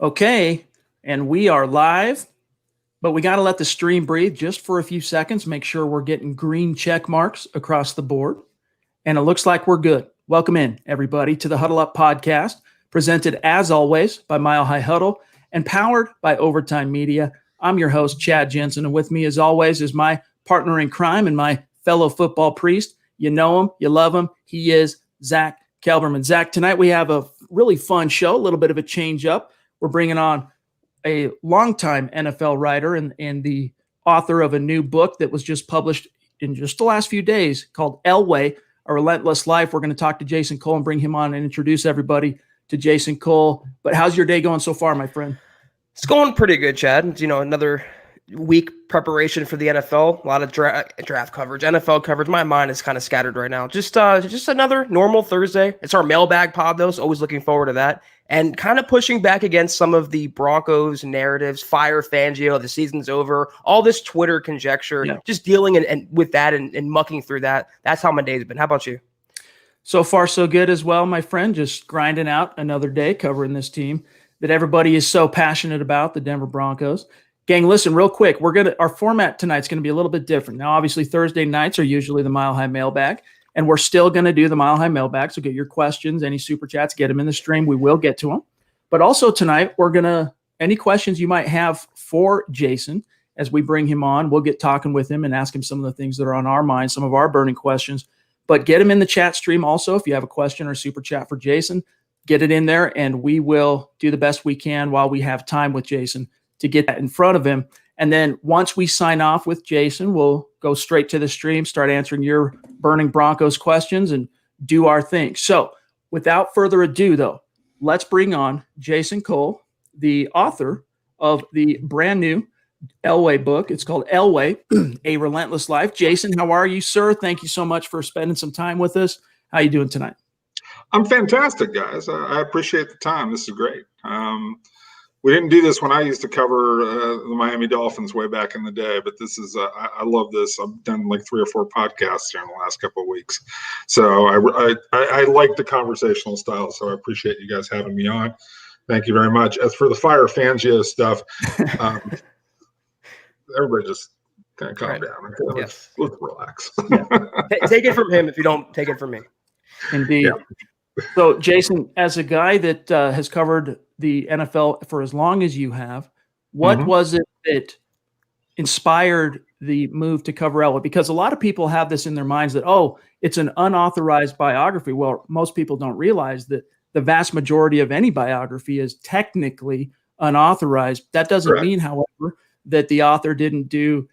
Okay, and we are live, but we got to let the stream breathe just for a few seconds, make sure we're getting green check marks across the board. And it looks like we're good. Welcome in, everybody, to the Huddle Up podcast, presented as always by Mile High Huddle and powered by Overtime Media. I'm your host, Chad Jensen, and with me, as always, is my partner in crime and my fellow football priest. You know him, you love him. He is Zack Kelberman. Zack, tonight we have a really fun show, a little bit of a change up. We're bringing on a longtime NFL writer and the author of a new book that was just published in just the last few days called Elway, A Relentless Life. We're going to talk to Jason Cole and bring him on and introduce everybody to Jason Cole. But how's your day going so far, my friend? It's going pretty good, Chad. You know, another week preparation for the NFL, a lot of draft coverage, NFL coverage. My mind is kind of scattered right now. Just another normal Thursday. It's our mailbag pod, though, so always looking forward to that. And kind of pushing back against some of the Broncos narratives, fire Fangio, the season's over, all this Twitter conjecture, just dealing and with that and mucking through that. That's how my day's been. How about you? So far, so good as well, my friend. Just grinding out another day covering this team that everybody is so passionate about, the Denver Broncos. Gang, listen, real quick, our format tonight's going to be a little bit different. Now, obviously, Thursday nights are usually the Mile High Mailbag, and we're still going to do the Mile High Mailbag. So get your questions, any super chats, get them in the stream. We will get to them. But also tonight, any questions you might have for Jason as we bring him on, we'll get talking with him and ask him some of the things that are on our mind, some of our burning questions. But get them in the chat stream also. If you have a question or super chat for Jason, get it in there, and we will do the best we can while we have time with Jason to get that in front of him. And then once we sign off with Jason, we'll go straight to the stream, start answering your burning Broncos questions, and do our thing. So without further ado, though, let's bring on Jason Cole, the author of the brand new Elway book. It's called Elway, A Relentless Life. Jason, how are you, sir? Thank you so much for spending some time with us. How are you doing tonight? I'm fantastic, guys. I appreciate the time. This is great. We didn't do this when I used to cover the Miami Dolphins way back in the day, but this is I love this. I've done like 3 or 4 podcasts here in the last couple of weeks, so I like the conversational style. So I appreciate you guys having me on. Thank you very much. As for the fire Fangio stuff, everybody just kind of calm down. Okay? Let's relax. Take it from him if you don't take it from me. Indeed. Yeah. So, Jason, as a guy that has covered the NFL for as long as you have, what was it that inspired the move to cover Elway? Because a lot of people have this in their minds that, it's an unauthorized biography. Well, most people don't realize that the vast majority of any biography is technically unauthorized. That doesn't mean, however, that the author didn't do,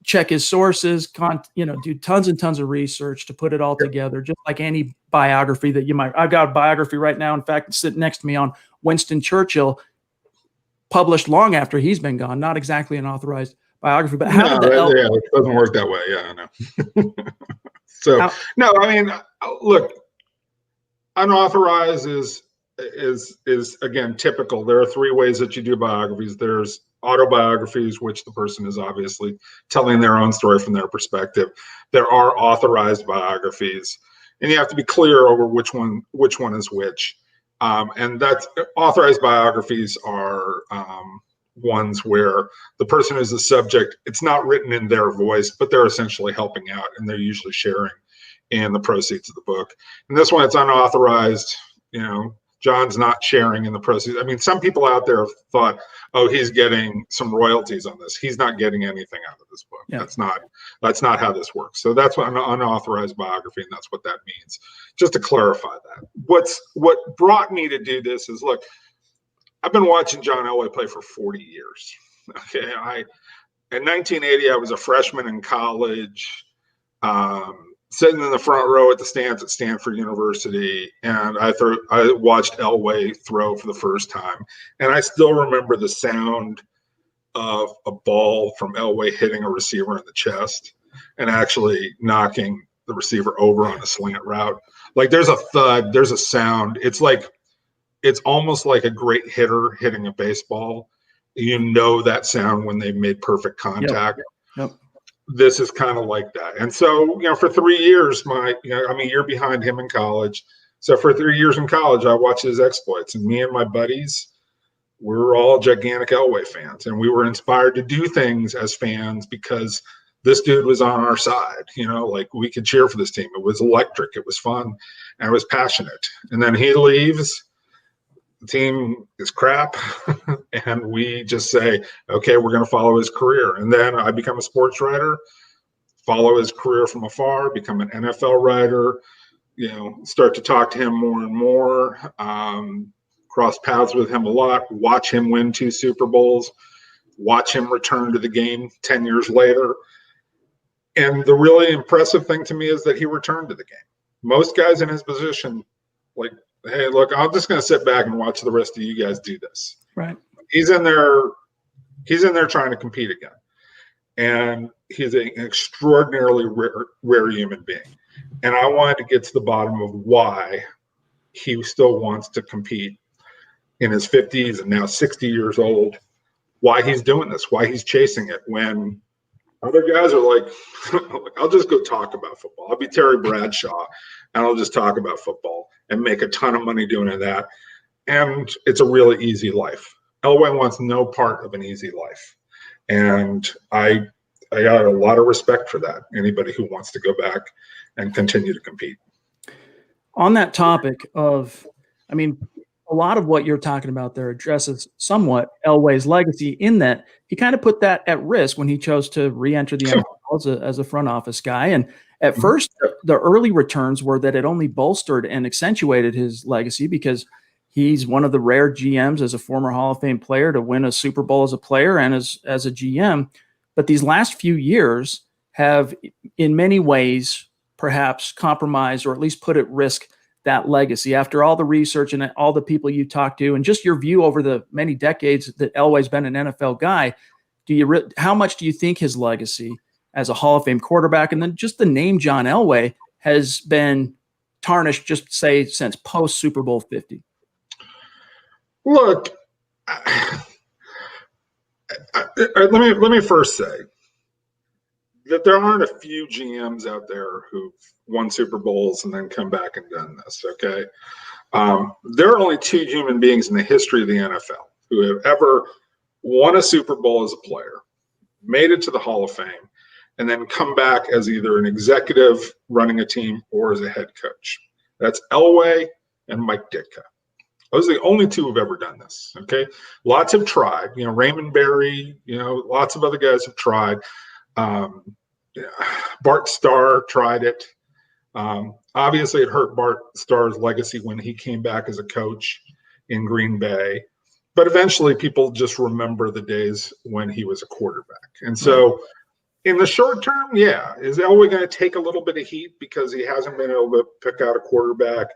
check his sources, do tons and tons of research to put it all together, just like any biography that you might. I've got a biography right now, in fact, it's sitting next to me on Winston Churchill, published long after he's been gone. Not exactly an authorized biography, but how did it doesn't work that way. Yeah, I know. Look, unauthorized is again typical. There are 3 ways that you do biographies. There's autobiographies, which the person is obviously telling their own story from their perspective. There are authorized biographies, and you have to be clear over which one is which. And that's authorized biographies are ones where the person is the subject. It's not written in their voice, but they're essentially helping out, and they're usually sharing in the proceeds of the book. And this one, it's unauthorized. John's not sharing in the proceeds. I mean, some people out there have thought, he's getting some royalties on this. He's not getting anything out of this book. Yeah. That's not how this works. So that's what an unauthorized biography, and that's what that means. Just to clarify that. What brought me to do this is, look, I've been watching John Elway play for 40 years. Okay, in 1980, I was a freshman in college. Sitting in the front row at the stands at Stanford University, and I watched Elway throw for the first time, and I still remember the sound of a ball from Elway hitting a receiver in the chest and actually knocking the receiver over on a slant route. Like, there's a thud, there's a sound. It's almost like a great hitter hitting a baseball. That sound when they made perfect contact. Yep. This is kind of like that. And so, for 3 years, I'm a year behind him in college. So for 3 years in college, I watched his exploits, and me and my buddies, we were all gigantic Elway fans, and we were inspired to do things as fans because this dude was on our side. Like we could cheer for this team. It was electric. It was fun, and it was passionate. And then he leaves. The team is crap, and we just say, okay, we're going to follow his career. And then I become a sports writer, follow his career from afar, become an NFL writer, start to talk to him more and more, cross paths with him a lot, watch him win 2 Super Bowls, watch him return to the game 10 years later. And the really impressive thing to me is that he returned to the game. Most guys in his position, like, hey, look, I'm just going to sit back and watch the rest of you guys do this. Right. He's in there trying to compete again. And he's an extraordinarily rare human being. And I wanted to get to the bottom of why he still wants to compete in his 50s and now 60 years old, why he's doing this, why he's chasing it when other guys are like, I'll just go talk about football. I'll be Terry Bradshaw and I'll just talk about football and make a ton of money doing that. And it's a really easy life. Elway wants no part of an easy life. And I got a lot of respect for that. Anybody who wants to go back and continue to compete. On that topic of, a lot of what you're talking about there addresses somewhat Elway's legacy in that he kind of put that at risk when he chose to re-enter the NFL as a front office guy. And at first, the early returns were that it only bolstered and accentuated his legacy because he's one of the rare GMs as a former Hall of Fame player to win a Super Bowl as a player and as a GM. But these last few years have, in many ways, perhaps compromised or at least put at risk that legacy. After all the research and all the people you talked to and just your view over the many decades that Elway's been an NFL guy, how much do you think his legacy as a Hall of Fame quarterback and then just the name John Elway has been tarnished, just say, since post Super Bowl 50? Look, let me first say that there aren't a few GMs out there who've won Super Bowls and then come back and done this, okay? There are only 2 human beings in the history of the NFL who have ever won a Super Bowl as a player, made it to the Hall of Fame, and then come back as either an executive running a team or as a head coach. That's Elway and Mike Ditka. Those are the only 2 who've ever done this, okay? Lots have tried. Raymond Berry, lots of other guys have tried. Bart Starr tried it. Obviously, it hurt Bart Starr's legacy when he came back as a coach in Green Bay. But eventually, people just remember the days when he was a quarterback. And so, in the short term, yeah, is Elway going to take a little bit of heat because he hasn't been able to pick out a quarterback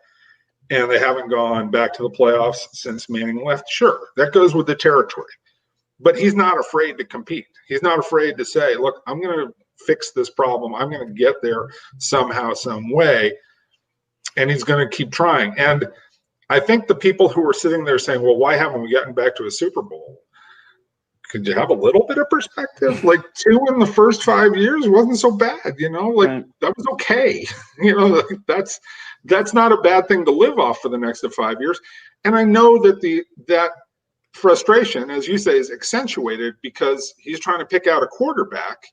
and they haven't gone back to the playoffs since Manning left? Sure, that goes with the territory. But he's not afraid to compete. He's not afraid to say, look, I'm going to fix this problem. I'm going to get there somehow, some way. And he's going to keep trying. And I think the people who are sitting there saying, well, why haven't we gotten back to a Super Bowl? Could you have a little bit of perspective? Like 2 in the first 5 years wasn't so bad, that was okay. That's not a bad thing to live off for the next 5 years. And I know that that frustration, as you say, is accentuated because he's trying to pick out a quarterback.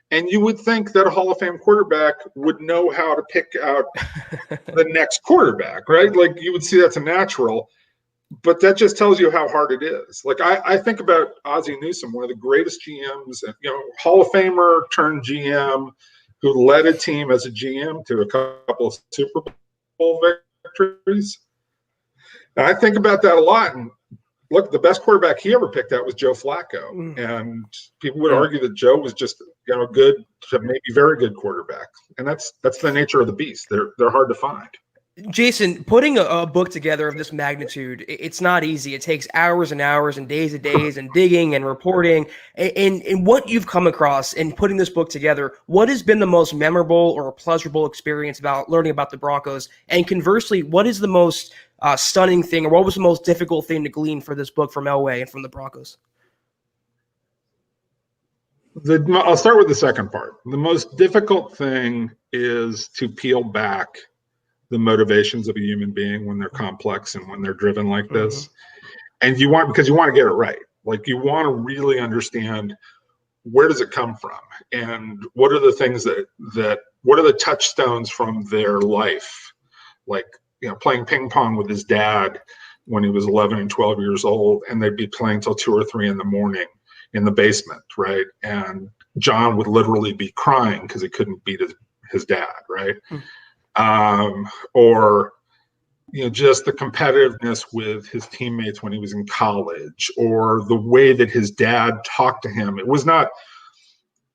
And you would think that a Hall of Fame quarterback would know how to pick out the next quarterback, right? Like you would see that's a natural, but that just tells you how hard it is. Like I think about Ozzie Newsome, one of the greatest GMs, Hall of Famer turned GM who led a team as a GM to a couple of Super Bowl victories. And I think about that a lot. And look, the best quarterback he ever picked out was Joe Flacco. And people would argue that Joe was just, good to maybe very good quarterback. And that's the nature of the beast. They're hard to find. Jason, putting a book together of this magnitude, it's not easy. It takes hours and hours and days and digging and reporting. And what you've come across in putting this book together, what has been the most memorable or pleasurable experience about learning about the Broncos? And conversely, what is the most stunning thing, or what was the most difficult thing to glean for this book from Elway and from the Broncos? I'll start with the second part. The most difficult thing is to peel back the motivations of a human being when they're complex and when they're driven like this, and you want to get it right. Like, you want to really understand, where does it come from, and what are the things what are the touchstones from their life? Like, playing ping pong with his dad when he was 11 and 12 years old, and they'd be playing till 2 or 3 in the morning in the basement, right? And John would literally be crying because he couldn't beat his dad, right? Or just the competitiveness with his teammates when he was in college, or the way that his dad talked to him. It was not,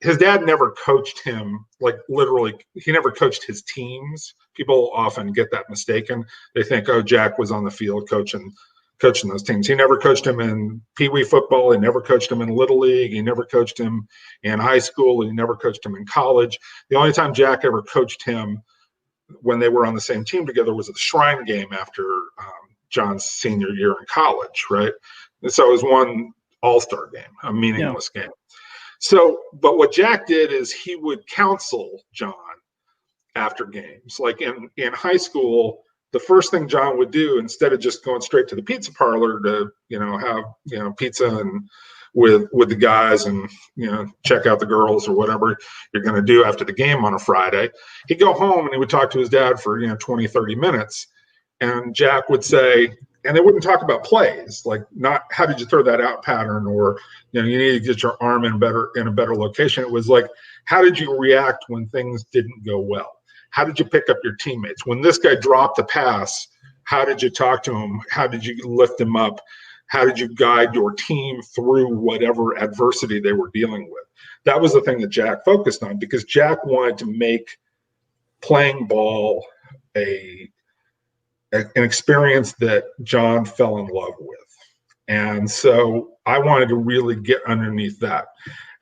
his dad never coached him, like, literally, he never coached his teams. People often get that mistaken. They think, oh, Jack was on the field coaching those teams. He never coached him in Pee Wee football. He never coached him in Little League. He never coached him in high school. He never coached him in college. The only time Jack ever coached him when they were on the same team together was at the Shrine game after John's senior year in college, right? And so it was one all-star game, a meaningless game. So, but what Jack did is he would counsel John after games. Like, in high school, the first thing John would do, instead of just going straight to the pizza parlor to, have, pizza and with the guys and, check out the girls or whatever you're going to do after the game on a Friday, he'd go home and he would talk to his dad for, 20, 30 minutes. And Jack would say, and they wouldn't talk about plays, like, not how did you throw that out pattern, or, you need to get your arm in a better location. It was like, how did you react when things didn't go well? How did you pick up your teammates? When this guy dropped a pass, how did you talk to him? How did you lift him up? How did you guide your team through whatever adversity they were dealing with? That was the thing that Jack focused on, because Jack wanted to make playing ball an experience that John fell in love with. And so I wanted to really get underneath that.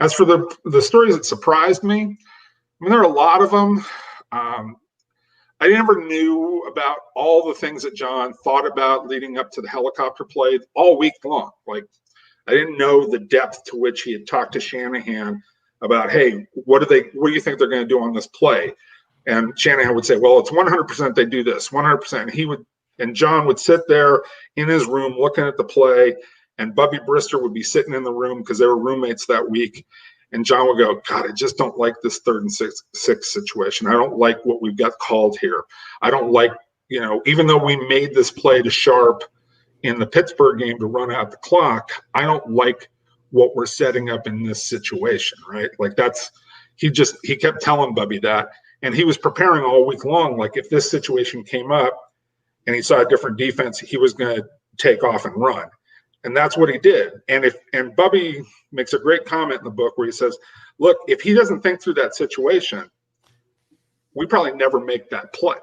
As for the stories that surprised me, I mean, there are a lot of them. I never knew about all the things that John thought about leading up to the helicopter play all week long. Like, I didn't know the depth to which he had talked to Shanahan about, hey, what do you think they're going to do on this play? And Shanahan would say, well, it's 100% they do this, 100%. And John would sit there in his room looking at the play, and Bubby Brister would be sitting in the room because they were roommates that week. And John would go, God, I just don't like this 3rd and 6 situation. I don't like what we've got called here. I don't like, even though we made this play to Sharp in the Pittsburgh game to run out the clock, I don't like what we're setting up in this situation, right? Like, he kept telling Bubby that. And he was preparing all week long. Like, if this situation came up and he saw a different defense, he was going to take off and run. And that's what he did. And Bubby makes a great comment in the book where he says, look, if he doesn't think through that situation, we probably never make that play.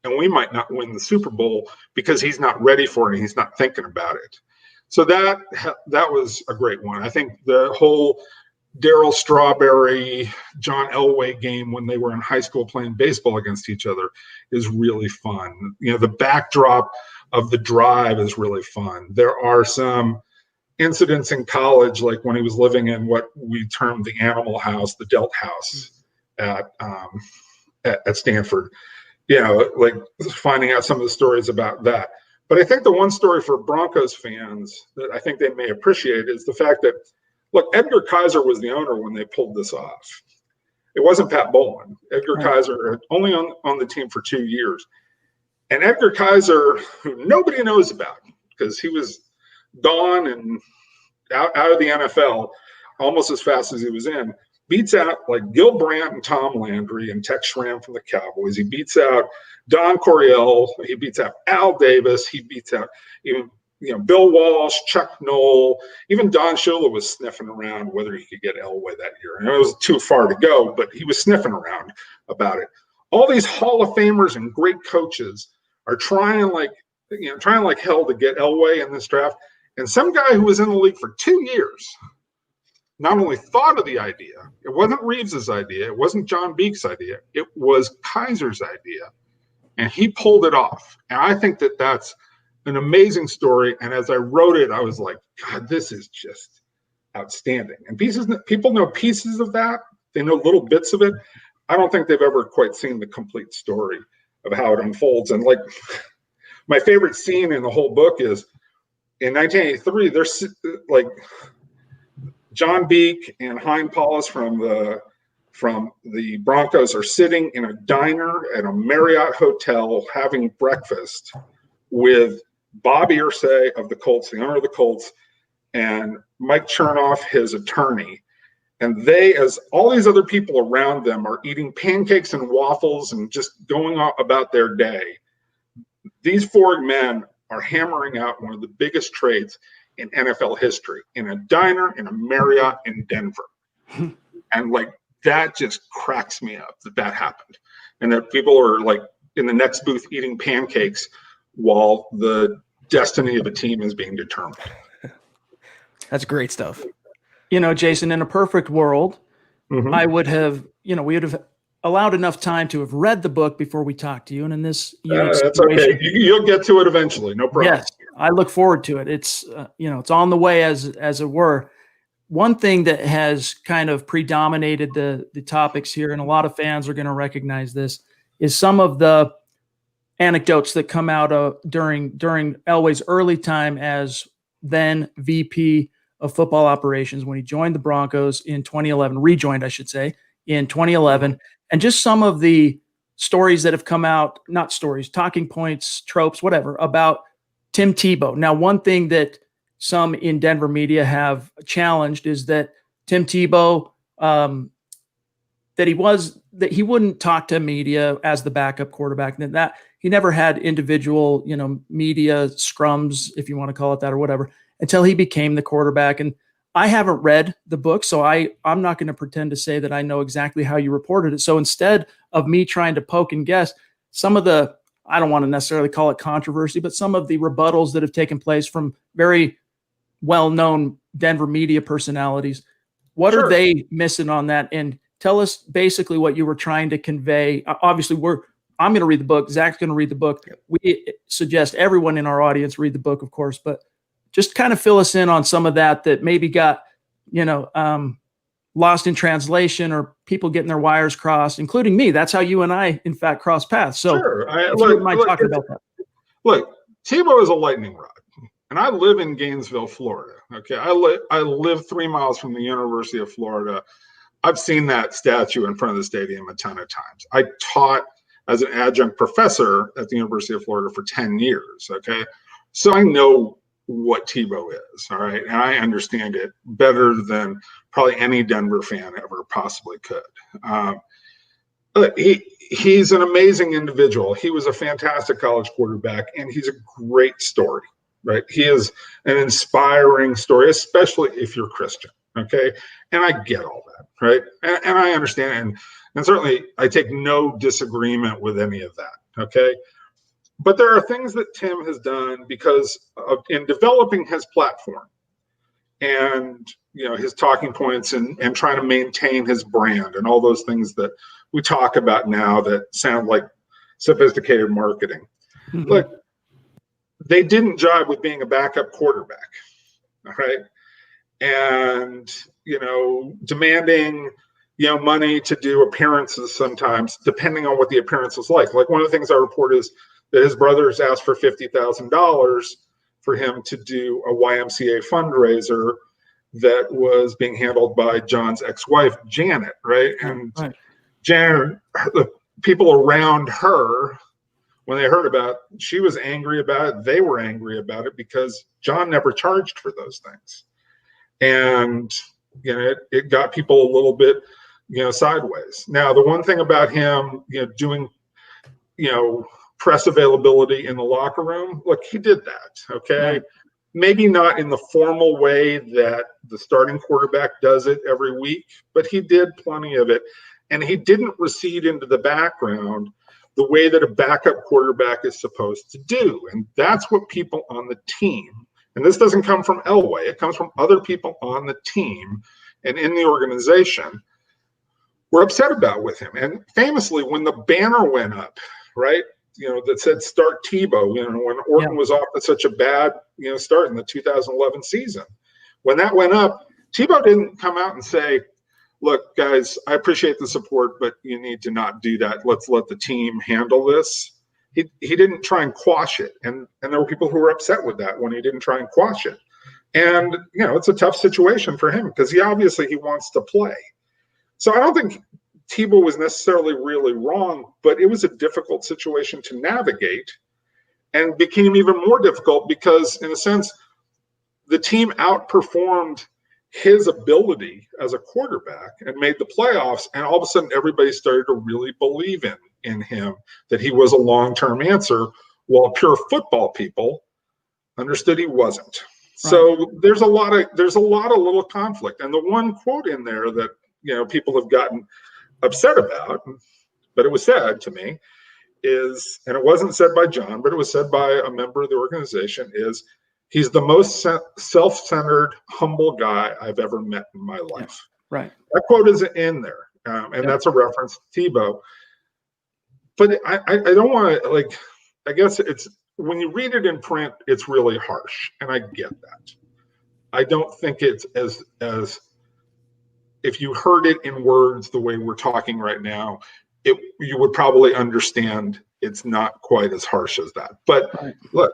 And we might not win the Super Bowl because he's not ready for it and he's not thinking about it. So that was a great one. I think the whole Darryl Strawberry, John Elway game when they were in high school playing baseball against each other is really fun. The backdrop of the drive is really fun. There are some incidents in college, like when he was living in what we termed the animal house, the Delt house at Stanford, like finding out some of the stories about that. But I think the one story for Broncos fans that I think they may appreciate is the fact that, look, Edgar Kaiser was the owner when they pulled this off. It wasn't Pat Bowlen. Edgar Kaiser only on the team for 2 years. And Edgar Kaiser, who nobody knows about because he was gone and out of the NFL almost as fast as he was in, beats out like Gil Brandt and Tom Landry and Tex Schramm from the Cowboys. He beats out Don Coryell. He beats out Al Davis. He beats out even Bill Walsh, Chuck Noll. Even Don Shula was sniffing around whether he could get Elway that year. And it was too far to go, but he was sniffing around about it. All these Hall of Famers and great coaches are trying like hell to get Elway in this draft. And some guy who was in the league for 2 years not only thought of the idea, it wasn't Reeves's idea, it wasn't John Beek's idea, it was Kaiser's idea. And he pulled it off. And I think that that's an amazing story. And as I wrote it, I was like, God, this is just outstanding. And people know pieces of that. They know little bits of it. I don't think they've ever quite seen the complete story of how it unfolds. And like my favorite scene in the whole book is in 1983, there's like John Beek and Hein Paulus from the Broncos are sitting in a diner at a Marriott hotel having breakfast with Bobby Irsay of the Colts, the owner of the Colts, and Mike Chernoff, his attorney. And they, as all these other people around them, are eating pancakes and waffles and just going about their day. These four men are hammering out one of the biggest trades in NFL history in a diner in a Marriott in Denver. And like, that just cracks me up that happened. And that people are like in the next booth eating pancakes while the destiny of a team is being determined. That's great stuff. You know, Jason, in a perfect world, I would have, we would have allowed enough time to have read the book before we talked to you. And in this that's okay. You'll get to it eventually. No problem. Yes, I look forward to it. It's, it's on the way as it were. One thing that has kind of predominated the topics here, and a lot of fans are going to recognize this, is some of the anecdotes that come out during Elway's early time as then VP of football operations when he joined the Broncos in 2011, rejoined, I should say, in 2011, and just some of the stories that have come out, not stories, talking points, tropes, whatever, about Tim Tebow. Now, one thing that some in Denver media have challenged is that Tim Tebow, that he wouldn't talk to media as the backup quarterback, and that he never had individual, media scrums, if you want to call it that or whatever, until he became the quarterback. And I haven't read the book, so I'm not going to pretend to say that I know exactly how you reported it. So instead of me trying to poke and guess, some of the, I don't want to necessarily call it controversy, but some of the rebuttals that have taken place from very well-known Denver media personalities, what are they missing on that? And tell us basically what you were trying to convey. Obviously, I'm going to read the book. Zach's going to read the book. We suggest everyone in our audience read the book, of course, but just kind of fill us in on some of that maybe got, lost in translation or people getting their wires crossed, including me. That's how you and I, in fact, cross paths. So if you wouldn't mind talking about that. Look, Tebow is a lightning rod. And I live in Gainesville, Florida. Okay, I live 3 miles from the University of Florida. I've seen that statue in front of the stadium a ton of times. I taught as an adjunct professor at the University of Florida for 10 years. Okay, so I know what Tebow is. All right, and I understand it better than probably any Denver fan ever possibly could. He's an amazing individual. He was a fantastic college quarterback, and he's a great story. Right. He is an inspiring story, especially if you're Christian. Okay. And I get all that. Right. And I understand. And certainly I take no disagreement with any of that. Okay. But there are things that Tim has done in developing his platform and, his talking points and trying to maintain his brand and all those things that we talk about now that sound like sophisticated marketing. Mm-hmm. Look, they didn't jive with being a backup quarterback, all right? And, demanding, money to do appearances sometimes, depending on what the appearance was like. Like one of the things I report is that his brothers asked for $50,000 for him to do a YMCA fundraiser that was being handled by John's ex-wife, Janet, right? And Janet, the people around her, when they heard about it, she was angry about it. They were angry about it because John never charged for those things. And, it got people a little bit, sideways. Now, the one thing about him, doing, press availability in the locker room, look, he did that, okay? Right. Maybe not in the formal way that the starting quarterback does it every week, but he did plenty of it. And he didn't recede into the background the way that a backup quarterback is supposed to do. And that's what people on the team, and this doesn't come from Elway, it comes from other people on the team and in the organization, were upset about with him. And famously, when the banner went up, right, that said start Tebow, when Orton was off to such a bad, start in the 2011 season, when that went up, Tebow didn't come out and say, look, guys, I appreciate the support, but you need to not do that. Let's let the team handle this. he didn't try and quash it. And there were people who were upset with that when he didn't try and quash it. And, it's a tough situation for him because he wants to play. So I don't think Tebow was necessarily really wrong, but it was a difficult situation to navigate, and became even more difficult because, in a sense, the team outperformed his ability as a quarterback and made the playoffs. And all of a sudden, everybody started to really believe in him, that he was a long-term answer, while pure football people understood he wasn't. Right. So there's a lot of little conflict. And the one quote in there that, people have gotten upset about, but it was said to me, is, and it wasn't said by John, but it was said by a member of the organization, is he's the most self-centered, humble guy I've ever met in my life. Yeah, right. That quote isn't in there. And that's a reference to Tebow. But I don't want to, I guess it's, when you read it in print, it's really harsh. And I get that. I don't think it's as if you heard it in words the way we're talking right now, you would probably understand it's not quite as harsh as that. But look,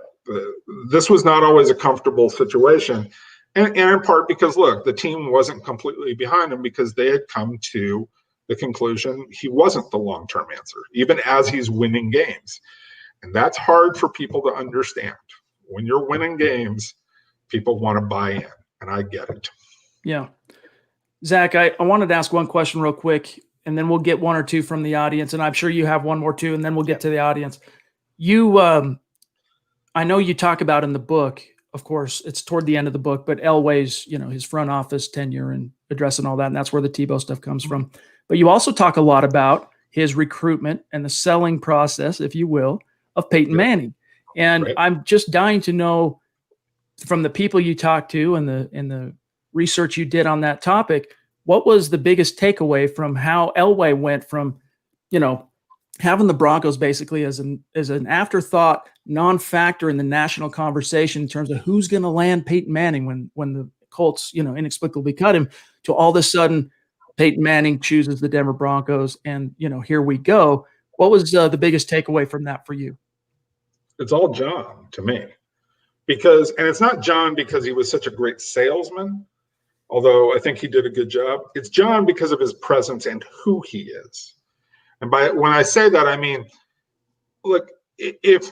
this was not always a comfortable situation. And in part because, look, the team wasn't completely behind him because they had come to the conclusion he wasn't the long-term answer, even as he's winning games. And that's hard for people to understand. When you're winning games, people want to buy in, and I get it. Yeah. Zach, I wanted to ask one question real quick, and then we'll get one or two from the audience, and I'm sure you have one more too, and then we'll get to the audience. You, I know you talk about in the book, of course, it's toward the end of the book, but Elway's, his front office tenure and addressing all that, and that's where the Tebow stuff comes from. But you also talk a lot about his recruitment and the selling process, if you will, of Peyton Manning. And I'm just dying to know, from the people you talked to and the research you did on that topic, what was the biggest takeaway from how Elway went from, having the Broncos basically as an afterthought, non-factor in the national conversation in terms of who's going to land Peyton Manning when the Colts, inexplicably cut him, to all of a sudden Peyton Manning chooses the Denver Broncos, and here we go. What was the biggest takeaway from that for you? It's all John to me, and it's not John because he was such a great salesman, although I think he did a good job. It's John because of his presence and who he is. And when I say that, I mean, look, if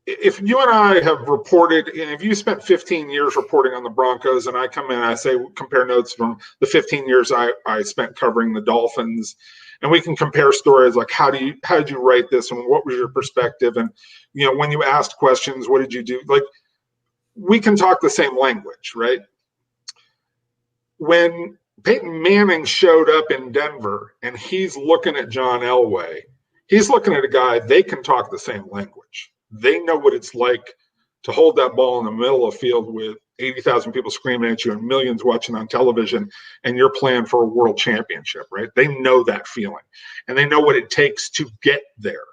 you and I have reported, and if you spent 15 years reporting on the Broncos, and I come in and I say, compare notes from the 15 years I spent covering the Dolphins, and we can compare stories like how did you write this, and what was your perspective, and when you asked questions, what did you do? Like, we can talk the same language, right? When Peyton Manning showed up in Denver and he's looking at John Elway, he's looking at a guy, they can talk the same language. They know what it's like to hold that ball in the middle of the field with 80,000 people screaming at you and millions watching on television, and you're playing for a world championship, right? They know that feeling, and they know what it takes to get there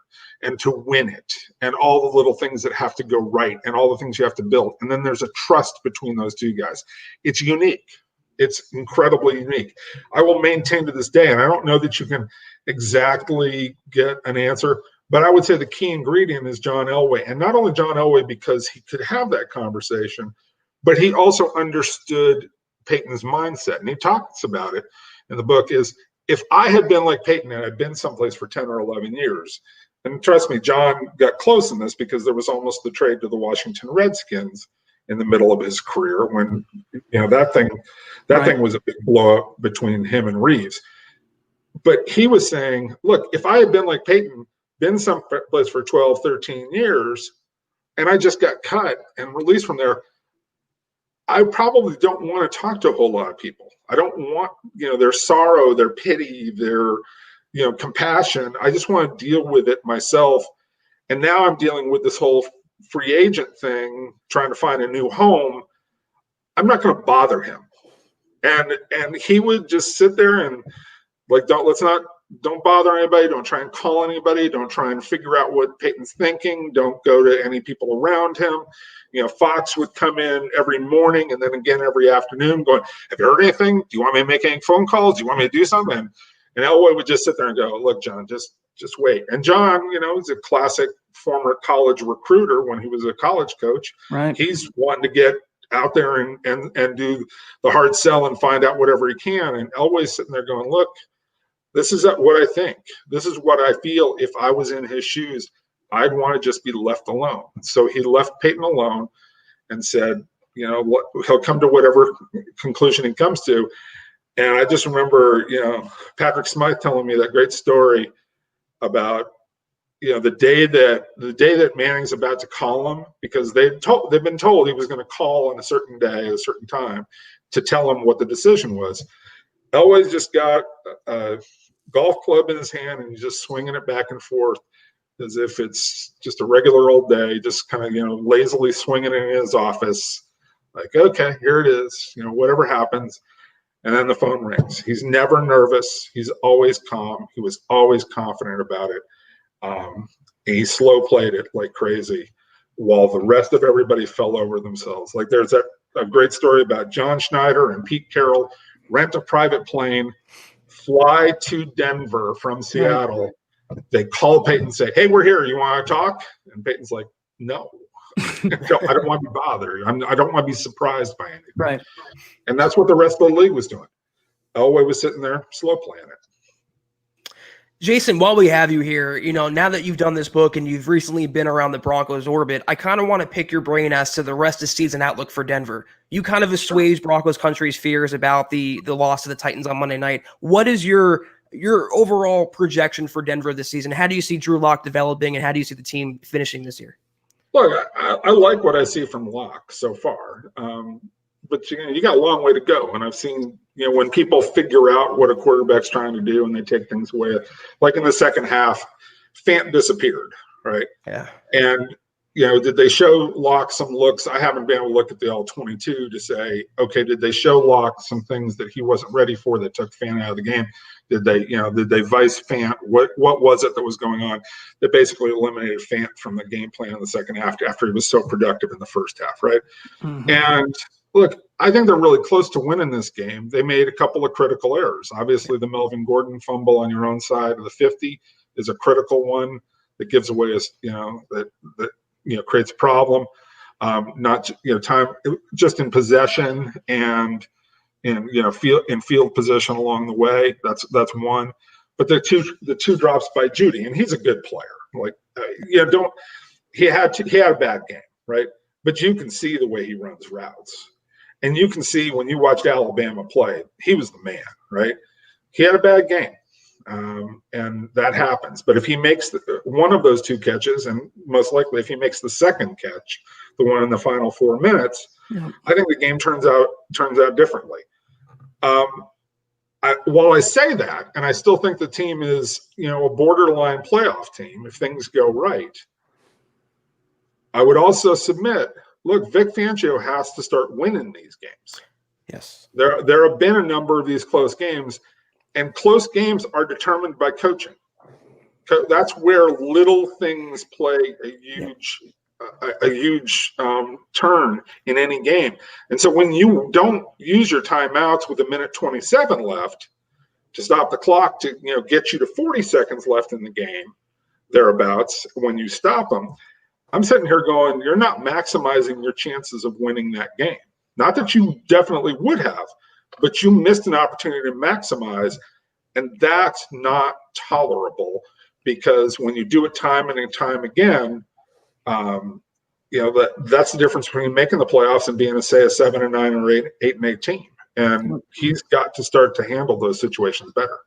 and to win it, and all the little things that have to go right and all the things you have to build. And then there's a trust between those two guys. It's unique. It's incredibly unique. I will maintain to this day, and I don't know that you can exactly get an answer, but I would say the key ingredient is John Elway. And not only John Elway because he could have that conversation, but he also understood Peyton's mindset. And he talks about it in the book, is if I had been like Peyton and I'd been someplace for 10 or 11 years, and trust me, John got close in this because there was almost the trade to the Washington Redskins in the middle of his career when, that thing was a big blow up between him and Reeves. But he was saying, look, if I had been like Peyton, been someplace for 12, 13 years, and I just got cut and released from there, I probably don't want to talk to a whole lot of people. I don't want, their sorrow, their pity, their, compassion. I just want to deal with it myself. And now I'm dealing with this whole free agent thing, trying to find a new home. I'm not going to bother him. And he would just sit there and don't bother anybody. Don't try and call anybody. Don't try and figure out what Peyton's thinking. Don't go to any people around him. Fox would come in every morning and then again every afternoon going, have you heard anything? Do you want me to make any phone calls? Do you want me to do something? And Elway would just sit there and go, look, John, just Just wait. And John, is a classic former college recruiter when he was a college coach. Right. He's wanting to get out there and do the hard sell and find out whatever he can. And Elway's sitting there going, look, this is what I think. This is what I feel. If I was in his shoes, I'd want to just be left alone. So he left Peyton alone and said, he'll come to whatever conclusion he comes to. And I just remember, Patrick Smythe telling me that great story about, the day that Manning's about to call him, because they've been told he was going to call on a certain day, at a certain time, to tell him what the decision was. Elway's just got a golf club in his hand and he's just swinging it back and forth as if it's just a regular old day, just kind of, lazily swinging it in his office. Like, okay, here it is, whatever happens. And then the phone rings. He's never nervous. He's always calm. He was always confident about it. He slow played it like crazy while the rest of everybody fell over themselves. Like there's a great story about John Schneider and Pete Carroll rent a private plane, fly to Denver from Seattle. They call Peyton and say, hey, we're here. You want to talk? And Peyton's like, no. I don't want to be bothered. I don't want to be surprised by anything. Right. And that's what the rest of the league was doing. Elway was sitting there slow playing it. Jason, while we have you here, now that you've done this book and you've recently been around the Broncos orbit, I kind of want to pick your brain as to the rest of the season outlook for Denver. You kind of assuaged Broncos country's fears about the loss to the Titans on Monday night. What is your overall projection for Denver this season? How do you see Drew Lock developing, and how do you see the team finishing this year? Look, I like what I see from Lock so far, but you got a long way to go. And I've seen, when people figure out what a quarterback's trying to do and they take things away, like in the second half, Fant disappeared, right? Yeah. And did they show Lock some looks? I haven't been able to look at the all 22 to say, okay, did they show Lock some things that he wasn't ready for that took Fant out of the game? Did they vice Fant? What was it that was going on that basically eliminated Fant from the game plan in the second half after he was so productive in the first half, right? Mm-hmm. And look, I think they're really close to winning this game. They made a couple of critical errors. Obviously, the Melvin Gordon fumble on your own side of the 50 is a critical one that gives away that creates a problem. Not time just in possession and in field position along the way. That's one. But the two drops by Judy, and he's a good player. Like he had a bad game, right? But you can see the way he runs routes. And you can see when you watched Alabama play, he was the man, right? He had a bad game. And that happens. But if he makes one of those two catches, and most likely if he makes the second catch, the one in the final 4 minutes, I think the game turns out differently. While I say that, and I still think the team is, a borderline playoff team if things go right, I would also submit, look, Vic Fangio has to start winning these games. Yes. There have been a number of these close games, and close games are determined by coaching. That's where little things play a huge turn in any game. And so when you don't use your timeouts with 1:27 left to stop the clock to get you to 40 seconds left in the game, thereabouts, when you stop them, I'm sitting here going, you're not maximizing your chances of winning that game. Not that you definitely would have, but you missed an opportunity to maximize, and that's not tolerable, because when you do it time and time again, that's the difference between making the playoffs and being a 7-9 or 8-8 team. And he's got to start to handle those situations better.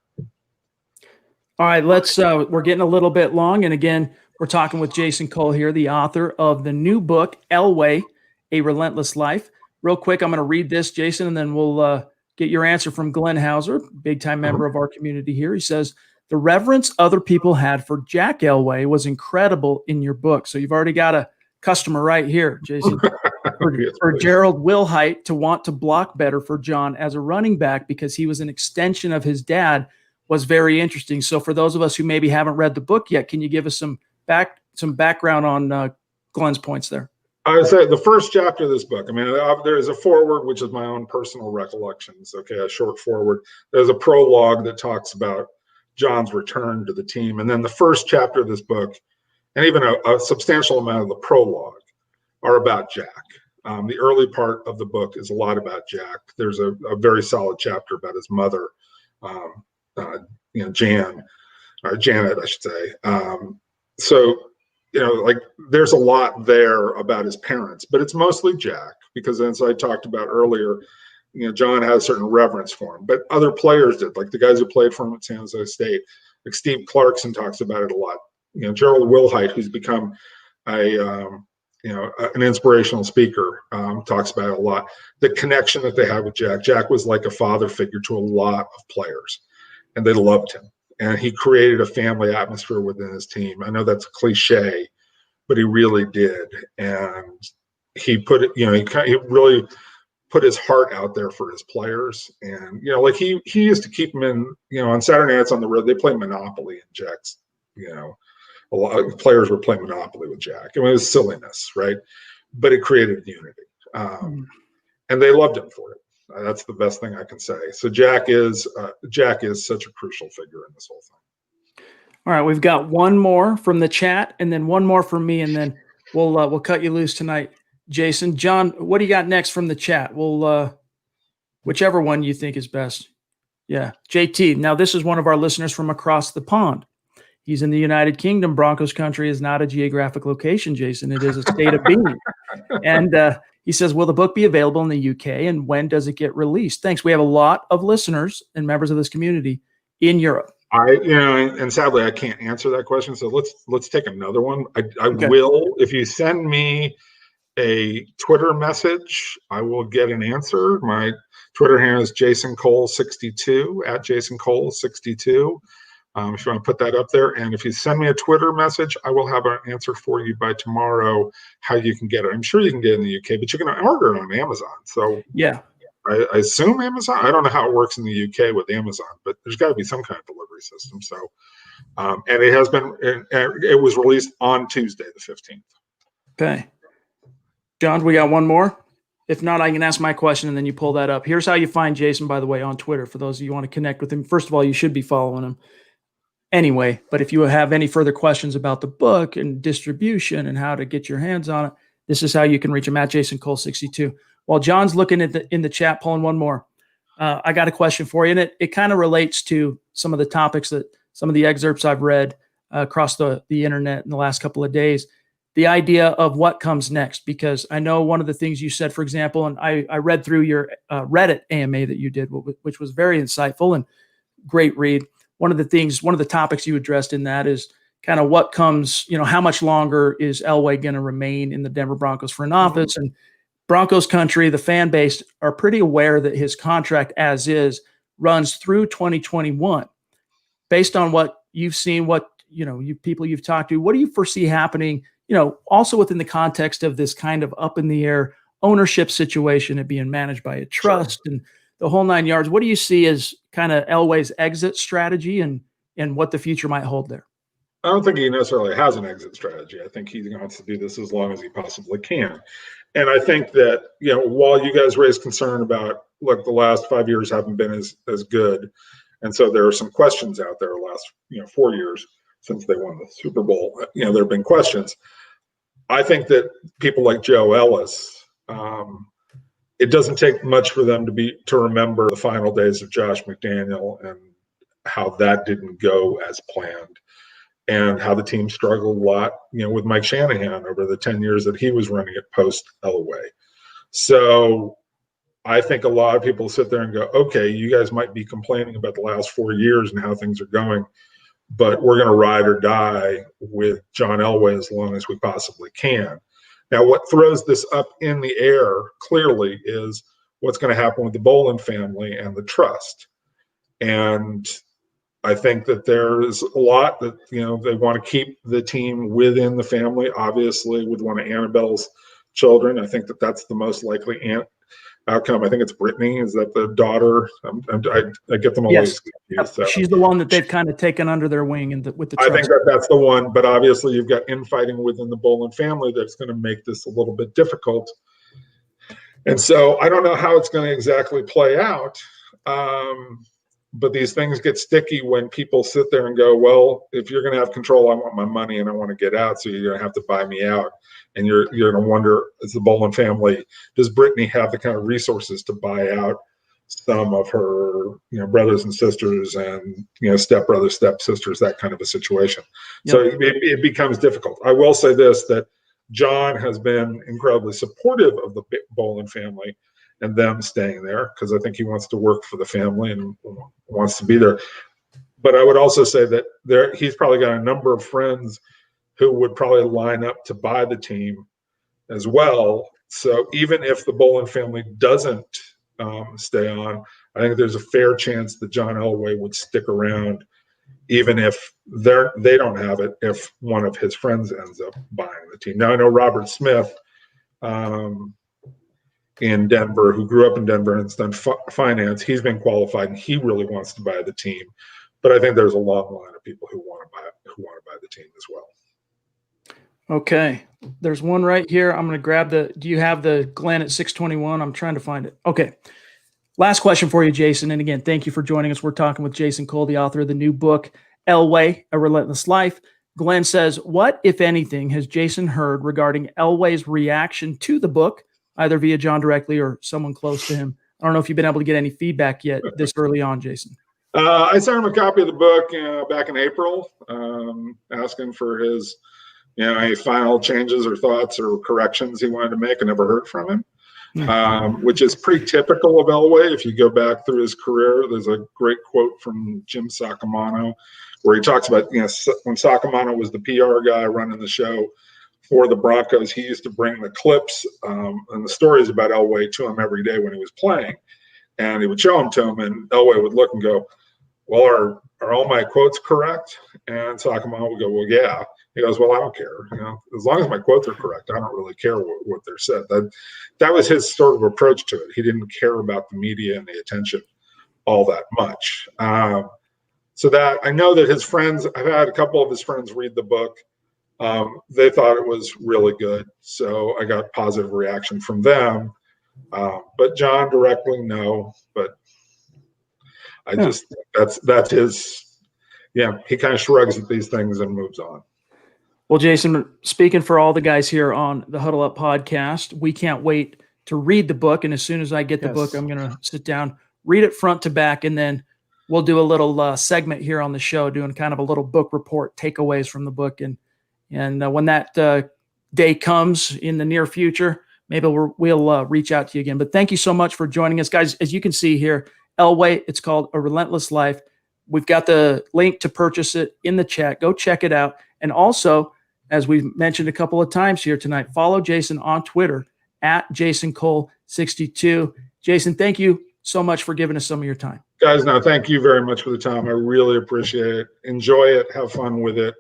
All right, we're getting a little bit long. And again, we're talking with Jason Cole here, the author of the new book, Elway, A Relentless Life. Real quick, I'm going to read this, Jason, and then we'll get your answer from Glenn Hauser, big-time member of our community here. He says, the reverence other people had for Jack Elway was incredible in your book. So you've already got a customer right here, Jason. For Gerald Wilhite to want to block better for John as a running back because he was an extension of his dad was very interesting. So for those of us who maybe haven't read the book yet, can you give us some background on Glenn's points there? I would say the first chapter of this book, there is a foreword, which is my own personal recollections, a short foreword. There's a prologue that talks about John's return to the team. And then the first chapter of this book, and even a substantial amount of the prologue, are about Jack. The early part of the book is a lot about Jack. There's a very solid chapter about his mother, Janet, I should say. So, like there's a lot there about his parents, but it's mostly Jack because, as I talked about earlier, John has a certain reverence for him, but other players did, like the guys who played for him at San Jose State. Like Steve Clarkson talks about it a lot. Gerald Wilhite, who's become an inspirational speaker, talks about it a lot. The connection that they have with Jack. Jack was like a father figure to a lot of players, and they loved him. And he created a family atmosphere within his team. I know that's a cliche, but he really did. And he put it, he really put his heart out there for his players. And, like he used to keep them in, on Saturday nights on the road, they play Monopoly and Jack's, a lot of players would play Monopoly with Jack. I mean, it was silliness, right? But it created unity. And they loved him for it. That's the best thing I can say. So Jack is such a crucial figure in this whole thing. All right, we've got one more from the chat, and then one more from me, and then we'll cut you loose tonight, Jason. John, what do you got next from the chat? We'll whichever one you think is best. Yeah, JT. Now this is one of our listeners from across the pond. He's in the United Kingdom. Broncos country is not a geographic location, Jason. It is a state of being. And he says, will the book be available in the UK, and when does it get released? Thanks. We have a lot of listeners and members of this community in Europe. And sadly, I can't answer that question. So let's take another one. I will, if you send me a Twitter message, I will get an answer. My Twitter handle is Jason Cole 62 at Jason Cole 62. If you want to put that up there, and if you send me a Twitter message, I will have an answer for you by tomorrow how you can get it. I'm sure you can get it in the UK, but you can order it on Amazon. So yeah, I assume Amazon. I don't know how it works in the UK with Amazon, but there's got to be some kind of delivery system. So, and it has been. It was released on Tuesday, the 15th. Okay, John, we got one more. If not, I can ask my question and then you pull that up. Here's how you find Jason, by the way, on Twitter. For those of you who want to connect with him, first of all, you should be following him. Anyway, but if you have any further questions about the book and distribution and how to get your hands on it, this is how you can reach him at Jason Cole 62. While John's looking at in the chat, pulling one more, I got a question for you, and it kind of relates to some of the topics that some of the excerpts I've read across the internet in the last couple of days. The idea of what comes next, because I know one of the things you said, for example, and I read through your Reddit AMA that you did, which was very insightful and great read. One of the topics you addressed in that is kind of what comes, how much longer is Elway going to remain in the Denver Broncos front office? And Broncos country, the fan base, are pretty aware that his contract as is runs through 2021. Based on what you've seen, what, people you've talked to, what do you foresee happening, also within the context of this kind of up in the air ownership situation, it being managed by a trust and the whole 9 yards? What do you see as kind of Elway's exit strategy and what the future might hold there? I don't think he necessarily has an exit strategy. I think he wants to do this as long as he possibly can. And I think that, while you guys raised concern about, look, the last 5 years haven't been as good. And so there are some questions out there the last, 4 years since they won the Super Bowl. There have been questions. I think that people like Joe Ellis, it doesn't take much for them to remember the final days of Josh McDaniel and how that didn't go as planned, and how the team struggled a lot, with Mike Shanahan over the 10 years that he was running it post Elway. So I think a lot of people sit there and go, okay, you guys might be complaining about the last 4 years and how things are going, but we're going to ride or die with John Elway as long as we possibly can. Now, what throws this up in the air clearly is what's going to happen with the Bolin family and the trust. And I think that there's a lot that, they want to keep the team within the family, obviously, with one of Annabelle's children. I think that that's the most likely outcome. I think it's Brittany. Is that the daughter? I get them all. Yes. So. She's the one that they've kind of taken under their wing with the trust. I think that's the one, but obviously you've got infighting within the Bolin family that's going to make this a little bit difficult. And so I don't know how it's going to exactly play out. But these things get sticky when people sit there and go, well, if you're going to have control, I want my money and I want to get out. So you're going to have to buy me out. And you're going to wonder, as the Bolin family, does Brittany have the kind of resources to buy out some of her, brothers and sisters and, stepbrothers, stepsisters, that kind of a situation. Yep. So it becomes difficult. I will say this, that John has been incredibly supportive of the Bolin family and them staying there, because I think he wants to work for the family and wants to be there. But I would also say that he's probably got a number of friends who would probably line up to buy the team as well. So even if the Bolin family doesn't stay on, I think there's a fair chance that John Elway would stick around, even if they don't have it, if one of his friends ends up buying the team. Now, I know Robert Smith in Denver, who grew up in Denver and has done finance. He's been qualified and he really wants to buy the team. But I think there's a long line of people who want to buy the team as well. Okay. There's one right here. I'm going to grab do you have the Glenn at 621? I'm trying to find it. Okay. Last question for you, Jason. And again, thank you for joining us. We're talking with Jason Cole, the author of the new book, Elway, A Relentless Life. Glenn says, what, if anything, has Jason heard regarding Elway's reaction to the book, either via John directly or someone close to him? I don't know if you've been able to get any feedback yet this early on, Jason. I sent him a copy of the book back in April, asking for his any final changes or thoughts or corrections he wanted to make. I never heard from him, which is pretty typical of Elway. If you go back through his career, there's a great quote from Jim Sacamano where he talks about, when Sacamano was the PR guy running the show for the Broncos, he used to bring the clips and the stories about Elway to him every day when he was playing. And he would show them to him, and Elway would look and go, well, are all my quotes correct? And Sacamano would go, well, yeah. He goes, well, I don't care. As long as my quotes are correct, I don't really care what they're said. That was his sort of approach to it. He didn't care about the media and the attention all that much. So that I know that his friends, I've had a couple of his friends read the book. They thought it was really good. So I got positive reaction from them. But John directly, no. But I just, that's his, he kind of shrugs at these things and moves on. Well, Jason, speaking for all the guys here on the Huddle Up podcast, we can't wait to read the book. And as soon as I get the book, I'm going to sit down, read it front to back, and then we'll do a little segment here on the show, doing kind of a little book report, takeaways from the book. And when that day comes in the near future, maybe we'll reach out to you again. But thank you so much for joining us, guys. As you can see here, Elway, it's called A Relentless Life. We've got the link to purchase it in the chat. Go check it out. And also, as we've mentioned a couple of times here tonight, follow Jason on Twitter at JasonCole62. Jason, thank you so much for giving us some of your time. Guys, no, thank you very much for the time. I really appreciate it. Enjoy it. Have fun with it.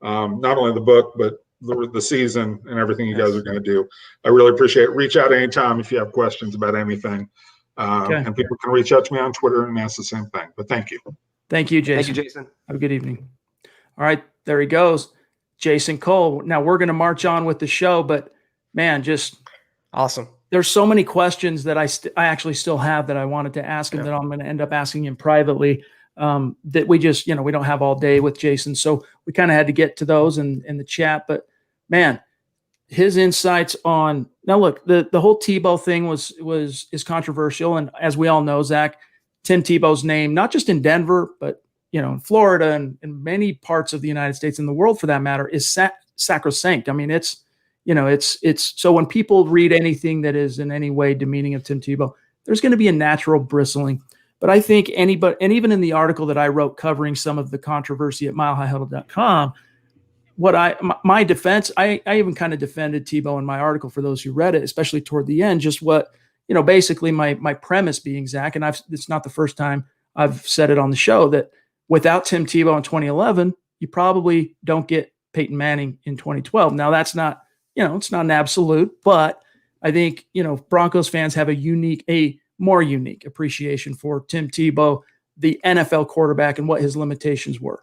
Not only the book, but the season and everything you guys are going to do. I really appreciate it. Reach out anytime if you have questions about anything. And people can reach out to me on Twitter and ask the same thing. But thank you. Thank you, Jason. Thank you, Jason. Have a good evening. All right, there he goes. Jason Cole. Now we're going to march on with the show, but man, just awesome. There's so many questions that I actually still have that I wanted to ask him that I'm going to end up asking him privately, that we just, we don't have all day with Jason. So we kind of had to get to those in the chat, but man, his insights on, now look, the whole Tebow thing is controversial. And as we all know, Zach, Tim Tebow's name, not just in Denver, but in Florida and in many parts of the United States and the world for that matter, is sacrosanct. I mean, it's so when people read anything that is in any way demeaning of Tim Tebow, there's going to be a natural bristling. But I think anybody, and even in the article that I wrote covering some of the controversy at milehighhuddle.com, my defense, I even kind of defended Tebow in my article for those who read it, especially toward the end, just what, basically my premise being, Zach, and it's not the first time I've said it on the show, that without Tim Tebow in 2011, you probably don't get Peyton Manning in 2012. Now that's not, it's not an absolute, but I think, Broncos fans have a more unique appreciation for Tim Tebow, the NFL quarterback, and what his limitations were.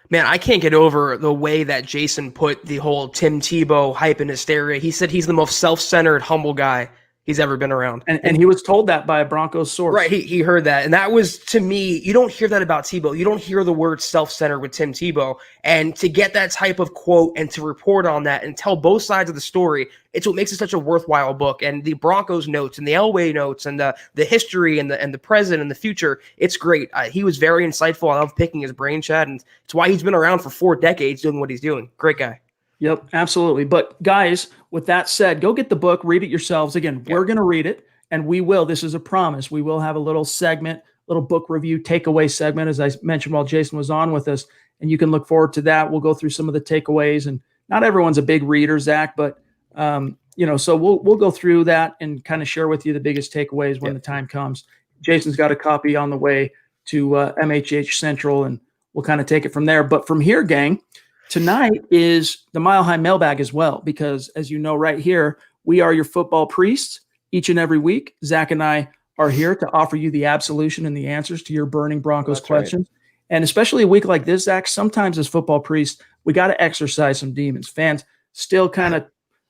Man, I can't get over the way that Jason put the whole Tim Tebow hype and hysteria. He said he's the most self-centered, humble guy he's ever been around. And he was told that by a Broncos source. Right, he heard that. And that was, to me, you don't hear that about Tebow. You don't hear the word self-centered with Tim Tebow. And to get that type of quote and to report on that and tell both sides of the story, it's what makes it such a worthwhile book. And the Broncos notes and the Elway notes and the history and the present and the future, it's great. He was very insightful. I love picking his brain, Chad, and it's why he's been around for 4 decades doing what he's doing. Great guy. Yep, absolutely. But guys, with that said, go get the book, read it yourselves. Again, we're going to read it, and we will. This is a promise. We will have a little segment, little book review takeaway segment, as I mentioned while Jason was on with us, and you can look forward to that. We'll go through some of the takeaways, and not everyone's a big reader, Zach, but so we'll go through that and kind of share with you the biggest takeaways when the time comes. Jason's got a copy on the way to MHH Central, and we'll kind of take it from there. But from here, gang, tonight is the Mile High Mailbag as well, because as you know, right here, we are your football priests each and every week. Zach and I are here to offer you the absolution and the answers to your burning Broncos questions. Right. And especially a week like this, Zach, sometimes as football priests, we got to exercise some demons. Fans still kind of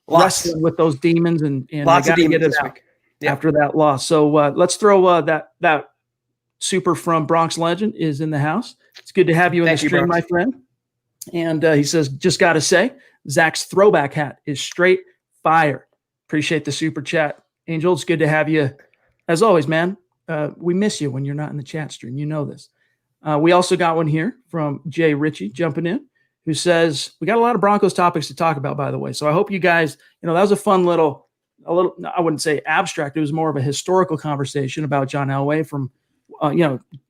wrestling with those demons, and lots of demons this week after that loss. So let's throw that super from Bronx Legend is in the house. It's good to have you in the stream, my friend. And he says, just got to say, Zach's throwback hat is straight fire. Appreciate the super chat. Angel, it's good to have you. As always, man, we miss you when you're not in the chat stream. You know this. We also got one here from Jay Ritchie jumping in, who says, we got a lot of Broncos topics to talk about, by the way. So I hope you guys, that was a fun little, I wouldn't say abstract. It was more of a historical conversation about John Elway from,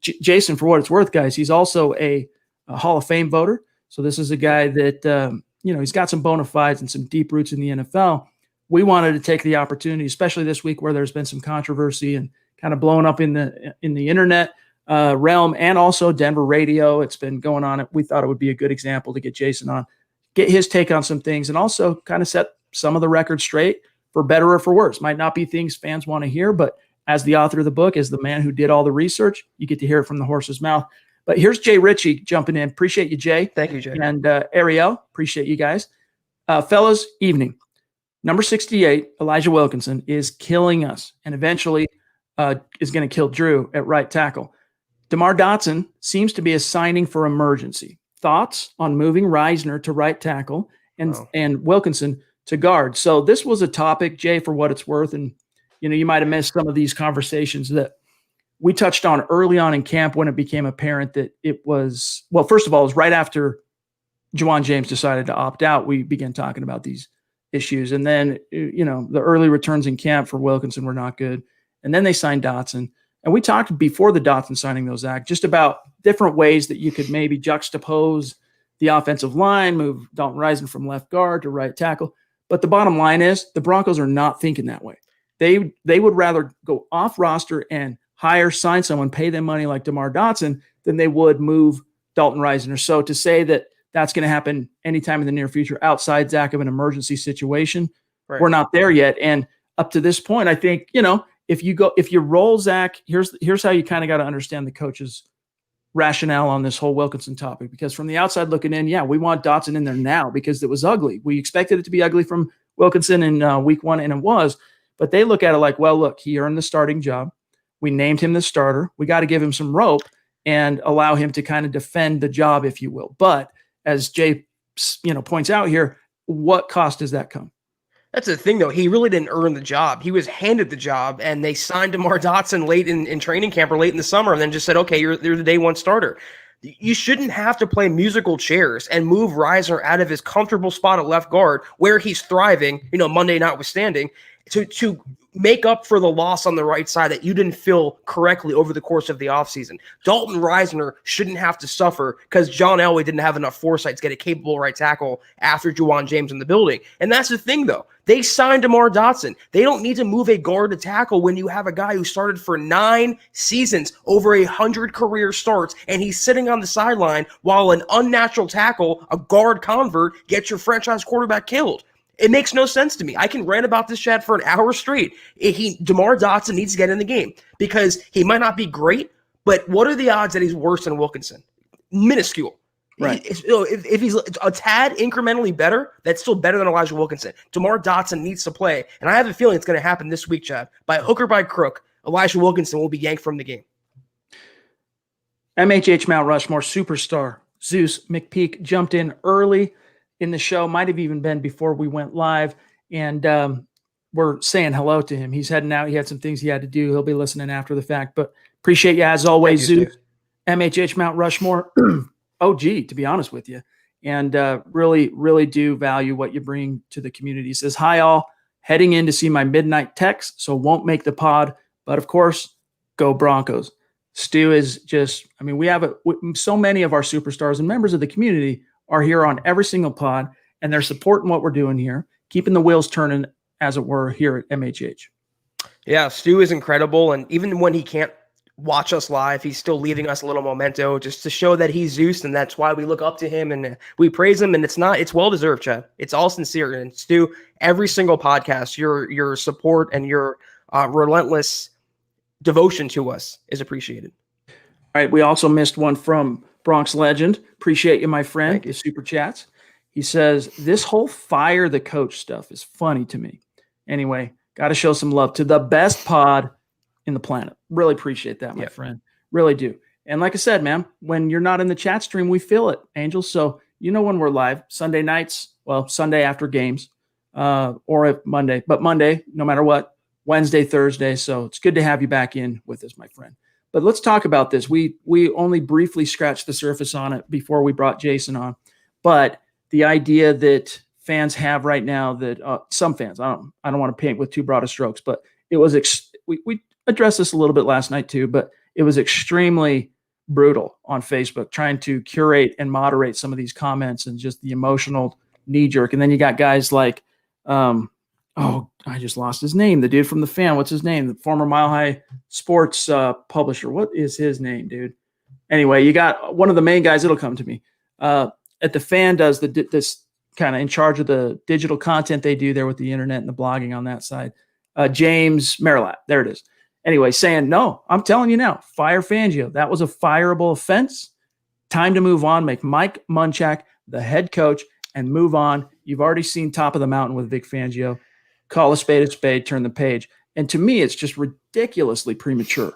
Jason, for what it's worth, guys. He's also a Hall of Fame voter. So this is a guy that, he's got some bona fides and some deep roots in the NFL. We wanted to take the opportunity, especially this week where there's been some controversy and kind of blowing up in the internet realm, and also Denver radio. It's been going on. We thought it would be a good example to get Jason on, get his take on some things, and also kind of set some of the records straight, for better or for worse. Might not be things fans want to hear, but as the author of the book, as the man who did all the research, you get to hear it from the horse's mouth. But here's Jay Ritchie jumping in. Appreciate you, Jay. Thank you, Jay. And Ariel, appreciate you guys. Fellas, evening. Number 68, Elijah Wilkinson, is killing us, and eventually is going to kill Drew at right tackle. DeMar Dotson seems to be a signing for emergency. Thoughts on moving Reisner to right tackle and Wilkinson to guard? So this was a topic, Jay, for what it's worth, and you might have missed some of these conversations that we touched on early on in camp when it became apparent that it was, well, first of all, it was right after Juwan James decided to opt out. We began talking about these issues. And then, the early returns in camp for Wilkinson were not good. And then they signed Dotson. And we talked before the Dotson signing, though, Zach, just about different ways that you could maybe juxtapose the offensive line, move Dalton Reisner from left guard to right tackle. But the bottom line is the Broncos are not thinking that way. They would rather go off roster and sign someone, pay them money like DeMar Dotson, than they would move Dalton Reisner. So to say that that's going to happen anytime in the near future outside, Zach, of an emergency situation, right, we're not there yet. And up to this point, I think, if you roll Zach, here's how you kind of got to understand the coach's rationale on this whole Wilkinson topic. Because from the outside looking in, we want Dotson in there now because it was ugly. We expected it to be ugly from Wilkinson in week 1, and it was. But they look at it like, well, look, he earned the starting job. We named him the starter. We got to give him some rope and allow him to kind of defend the job, if you will. But as Jay, points out here, what cost does that come? That's the thing, though. He really didn't earn the job. He was handed the job, and they signed DeMar Dotson late in training camp or late in the summer, and then just said, okay, you're the day one starter. You shouldn't have to play musical chairs and move Reisner out of his comfortable spot at left guard where he's thriving, Monday notwithstanding, to make up for the loss on the right side that you didn't fill correctly over the course of the offseason. Dalton Reisner shouldn't have to suffer because John Elway didn't have enough foresight to get a capable right tackle after Juwan James in the building. And that's the thing, though. They signed DeMar Dotson. They don't need to move a guard to tackle when you have a guy who started for 9 seasons, over 100 career starts, and he's sitting on the sideline while an unnatural tackle, a guard convert, gets your franchise quarterback killed. It makes no sense to me. I can rant about this, Chad, for an hour straight. DeMar Dotson needs to get in the game because he might not be great, but what are the odds that he's worse than Wilkinson? Minuscule. Right. If he's a tad incrementally better, that's still better than Elijah Wilkinson. DeMar Dotson needs to play, and I have a feeling it's going to happen this week, Chad. By hook or by crook, Elijah Wilkinson will be yanked from the game. MHH Mount Rushmore superstar Zeus McPeak jumped in early in the show, might have even been before we went live, and we're saying hello to him. He's heading out. He had some things he had to do. He'll be listening after the fact, but appreciate you as always, Zeus. Steve. MHH Mount Rushmore. OG, to be honest with you, and really, really do value what you bring to the community. He says, hi, all. Heading in to see my midnight text, so won't make the pod. But, of course, go Broncos. Stu is just – I mean, we have so many of our superstars and members of the community are here on every single pod, and they're supporting what we're doing here, keeping the wheels turning, as it were, here at MHH. Yeah, Stu is incredible, and even when he can't watch us live, he's still leaving us a little memento just to show that he's Zeus, and that's why we look up to him and we praise him. And it's well deserved, Chad. It's all sincere. And Stu, every single podcast, your support and your relentless devotion to us is appreciated. All right, we also missed one from Bronx Legend. Appreciate you, my friend. The super chats. He says, this whole fire the coach stuff is funny to me. Anyway, got to show some love to the best pod in the planet. Really appreciate that, my friend. Really do. And like I said, man, when you're not in the chat stream, we feel it, Angels. So you know when we're live, Sunday nights, well, Sunday after games, or Monday, but Monday, no matter what, Wednesday, Thursday. So it's good to have you back in with us, my friend. But let's talk about this. We only briefly scratched the surface on it before we brought Jason on. But the idea that fans have right now that some fans, I don't want to paint with too broad of strokes, but it was we addressed this a little bit last night too, but it was extremely brutal on Facebook trying to curate and moderate some of these comments and just the emotional knee jerk. And then you got guys like, I just lost his name. The dude from The Fan. What's his name? The former Mile High Sports publisher. What is his name, dude? Anyway, you got one of the main guys. It'll come to me. At The Fan does this kind of in charge of the digital content they do there with the internet and the blogging on that side. James Marilat. There it is. Anyway, saying, no, I'm telling you now, fire Fangio. That was a fireable offense. Time to move on. Make Mike Munchak the head coach and move on. You've already seen top of the mountain with Vic Fangio. Call a spade, turn the page. And to me, it's just ridiculously premature.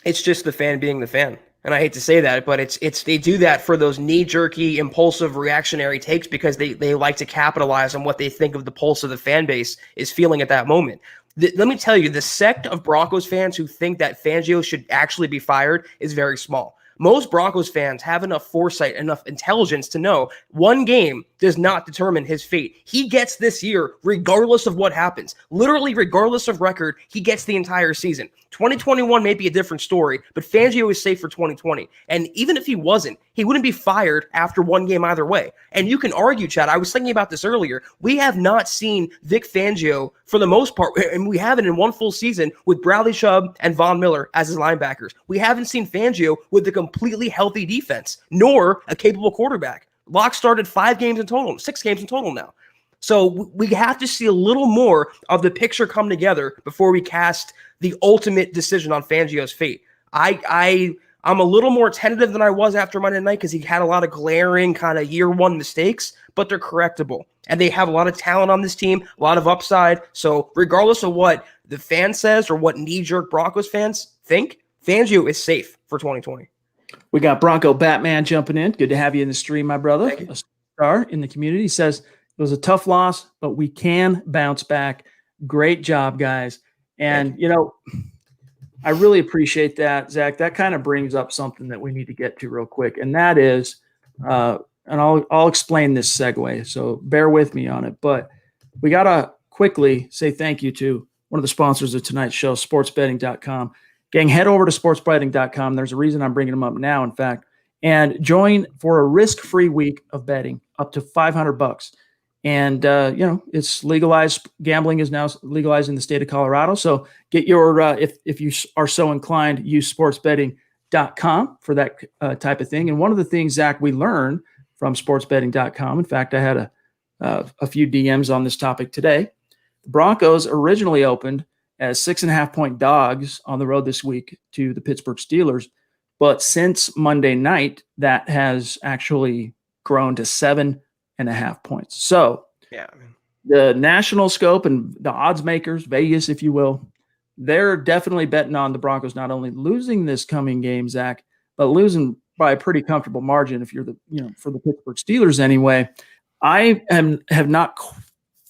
It's just the fan being the fan. And I hate to say that, but it's they do that for those knee-jerky, impulsive, reactionary takes because they like to capitalize on what they think of the pulse of the fan base is feeling at that moment. Let me tell you, the sect of Broncos fans who think that Fangio should actually be fired is very small. Most Broncos fans have enough foresight, enough intelligence to know one game does not determine his fate. He gets this year regardless of what happens. Literally, regardless of record, he gets the entire season. 2021 may be a different story, but Fangio is safe for 2020. And even if he wasn't, he wouldn't be fired after one game either way. And you can argue, Chad, I was thinking about this earlier. We have not seen Vic Fangio for the most part, and we haven't in one full season with Bradley Chubb and Von Miller as his linebackers. We haven't seen Fangio with the completely healthy defense, nor a capable quarterback. Locke started 6 games in total now. So we have to see a little more of the picture come together before we cast the ultimate decision on Fangio's fate. I'm a little more tentative than I was after Monday night because he had a lot of glaring kind of year one mistakes, but they're correctable. And they have a lot of talent on this team, a lot of upside. So regardless of what the fan says or what knee-jerk Broncos fans think, Fangio is safe for 2020. We got Bronco Batman jumping in. Good to have you in the stream, my brother. A star in the community. He says, it was a tough loss, but we can bounce back. Great job, guys. And, I really appreciate that, Zach. That kind of brings up something that we need to get to real quick. And that is, and I'll explain this segue, so bear with me on it. But we got to quickly say thank you to one of the sponsors of tonight's show, sportsbetting.com. Gang, head over to sportsbetting.com. There's a reason I'm bringing them up now, in fact, and join for a risk-free week of betting up to $500. And, it's legalized. Gambling is now legalized in the state of Colorado. So get your, if you are so inclined, use sportsbetting.com for that type of thing. And one of the things, Zach, we learned from sportsbetting.com, in fact, I had a few DMs on this topic today. The Broncos originally opened as 6.5-point dogs on the road this week to the Pittsburgh Steelers. But since Monday night, that has actually grown to 7.5 points. So Yeah. the national scope and the odds makers, Vegas, if you will, they're definitely betting on the Broncos not only losing this coming game, Zach, but losing by a pretty comfortable margin if you're for the Pittsburgh Steelers anyway. I have not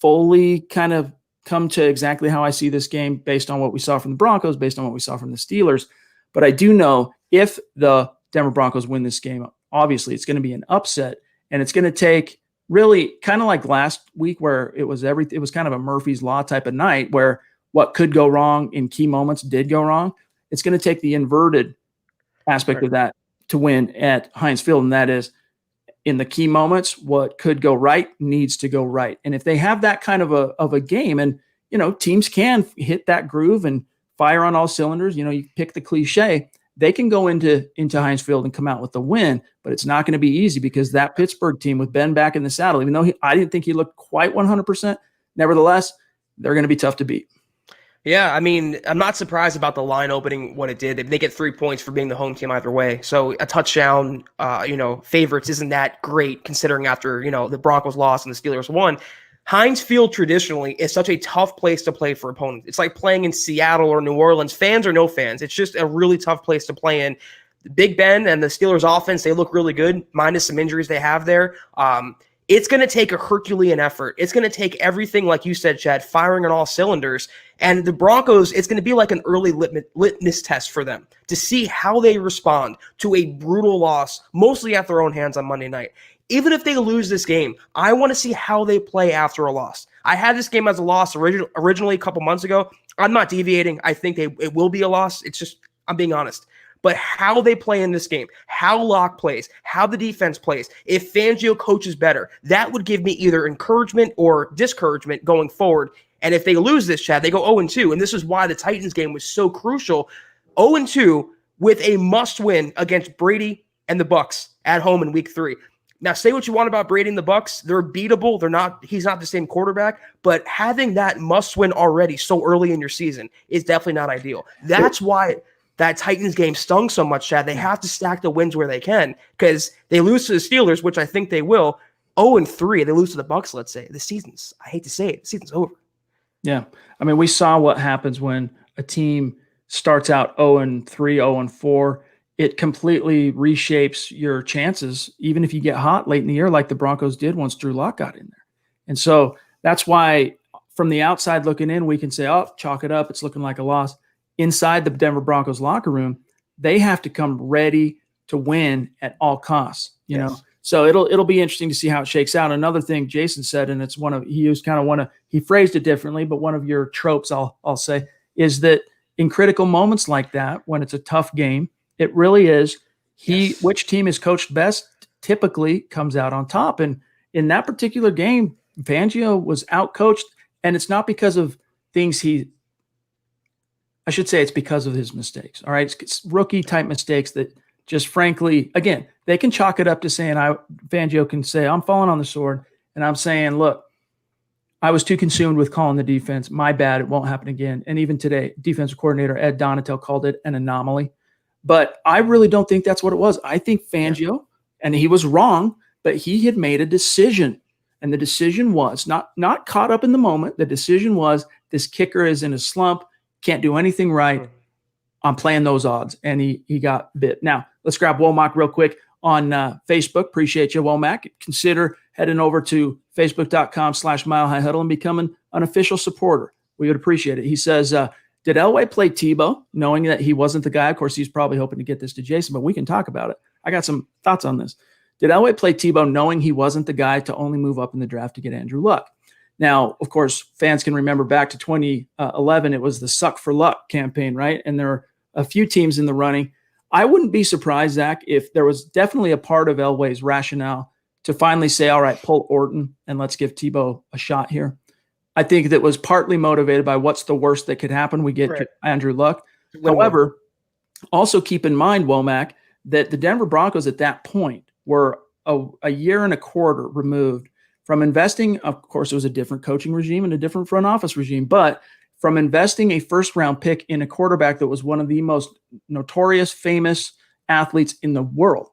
fully kind of come to exactly how I see this game based on what we saw from the Broncos, based on what we saw from the Steelers. But I do know if the Denver Broncos win this game, obviously it's going to be an upset, and it's going to take really kind of like last week where it was kind of a Murphy's Law type of night where what could go wrong in key moments did go wrong. It's going to take the inverted aspect of that to win at Heinz Field, and that is in the key moments, what could go right needs to go right. And if they have that kind of a game, and teams can hit that groove and fire on all cylinders, you pick the cliche, they can go into Heinz Field and come out with the win, but it's not going to be easy because that Pittsburgh team with Ben back in the saddle, even though I didn't think he looked quite 100%, nevertheless, they're going to be tough to beat. Yeah, I mean, I'm not surprised about the line opening what it did. They get 3 points for being the home team either way. So a touchdown, favorites isn't that great considering after, the Broncos lost and the Steelers won. Heinz Field traditionally is such a tough place to play for opponents. It's like playing in Seattle or New Orleans, fans or no fans. It's just a really tough place to play in. Big Ben and the Steelers offense, they look really good, minus some injuries they have there. It's going to take a Herculean effort. It's going to take everything, like you said, Chad, firing on all cylinders. And the Broncos, it's going to be like an early litmus test for them to see how they respond to a brutal loss, mostly at their own hands on Monday night. Even if they lose this game, I want to see how they play after a loss. I had this game as a loss originally a couple months ago. I'm not deviating. I think it will be a loss. It's just, I'm being honest. But how they play in this game, how Locke plays, how the defense plays, if Fangio coaches better, that would give me either encouragement or discouragement going forward. And if they lose this, Chad, they go 0-2. And this is why the Titans game was so crucial. 0-2 with a must-win against Brady and the Bucs at home in Week 3. Now, say what you want about Brady and the Bucs. They're beatable. He's not the same quarterback. But having that must-win already so early in your season is definitely not ideal. That's why that Titans game stung so much, Chad. They have to stack the wins where they can because they lose to the Steelers, which I think they will. 0-3, they lose to the Bucs, let's say. I hate to say it, the season's over. Yeah. I mean, we saw what happens when a team starts out 0-3, 0-4. It completely reshapes your chances, even if you get hot late in the year like the Broncos did once Drew Lock got in there. And so that's why from the outside looking in, we can say, oh, chalk it up. It's looking like a loss. Inside the Denver Broncos locker room, they have to come ready to win at all costs, you know? So it'll be interesting to see how it shakes out. Another thing Jason said, and it's he phrased it differently, but one of your tropes I'll say is that in critical moments like that, when it's a tough game, it really is which team is coached best typically comes out on top. And in that particular game, Fangio was outcoached, and it's not because of things I should say it's because of his mistakes. All right. It's rookie type mistakes that just frankly, again, they can chalk it up to saying Fangio can say, I'm falling on the sword. And I'm saying, look, I was too consumed with calling the defense. My bad. It won't happen again. And even today, defensive coordinator Ed Donatel called it an anomaly. But I really don't think that's what it was. I think Fangio, and he was wrong, but he had made a decision. And the decision was not caught up in the moment. The decision was this kicker is in a slump. Can't do anything right. I'm playing those odds. And he got bit. Now, let's grab Womack real quick on Facebook. Appreciate you, Womack. Consider heading over to facebook.com/Mile High Huddle and becoming an official supporter. We would appreciate it. He says, did Elway play Tebow, knowing that he wasn't the guy? Of course, he's probably hoping to get this to Jason, but we can talk about it. I got some thoughts on this. Did Elway play Tebow knowing he wasn't the guy to only move up in the draft to get Andrew Luck? Now, of course, fans can remember back to 2011, it was the Suck for Luck campaign, right? And there were a few teams in the running. I wouldn't be surprised, Zach, if there was definitely a part of Elway's rationale to finally say, all right, pull Orton and let's give Tebow a shot here. I think that was partly motivated by what's the worst that could happen. We get Andrew Luck. However, also keep in mind, Womack, that the Denver Broncos at that point were a year and a quarter removed from investing. Of course, it was a different coaching regime and a different front office regime, but from investing a first-round pick in a quarterback that was one of the most notorious, famous, athletes in the world.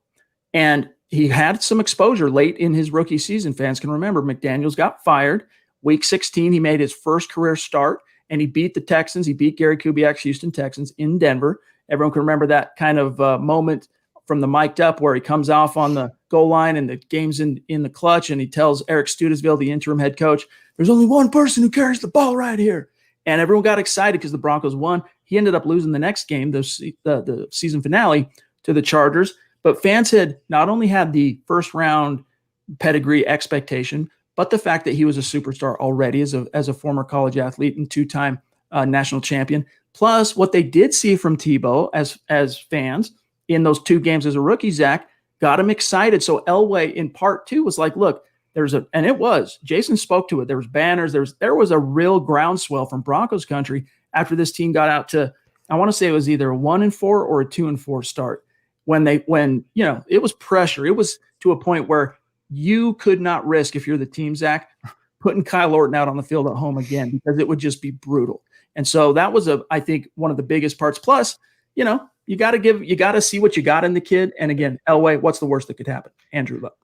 And he had some exposure late in his rookie season. Fans can remember McDaniels got fired. Week 16, he made his first career start, and he beat the Texans. He beat Gary Kubiak's Houston Texans in Denver. Everyone can remember that kind of moment from the mic'd up where he comes off on the goal line and the game's in the clutch, and he tells Eric Studesville, the interim head coach, there's only one person who carries the ball right here. And everyone got excited because the Broncos won. He ended up losing the next game, the season finale, to the Chargers. But fans had not only had the first round pedigree expectation, but the fact that he was a superstar already as a former college athlete and two-time national champion. Plus, what they did see from Tebow as fans in those 2 games as a rookie, Zach, got him excited. So Elway in part 2 was like, look, Jason spoke to it. There was banners. There was a real groundswell from Broncos country after this team got out to, I want to say it was either a 1-4 or a 2-4 start. When it was pressure. It was to a point where you could not risk, if you're the team, Zach, putting Kyle Orton out on the field at home again, because it would just be brutal. And so that was I think one of the biggest parts. Plus, you got to see what you got in the kid. And again, Elway, what's the worst that could happen? Andrew Luck.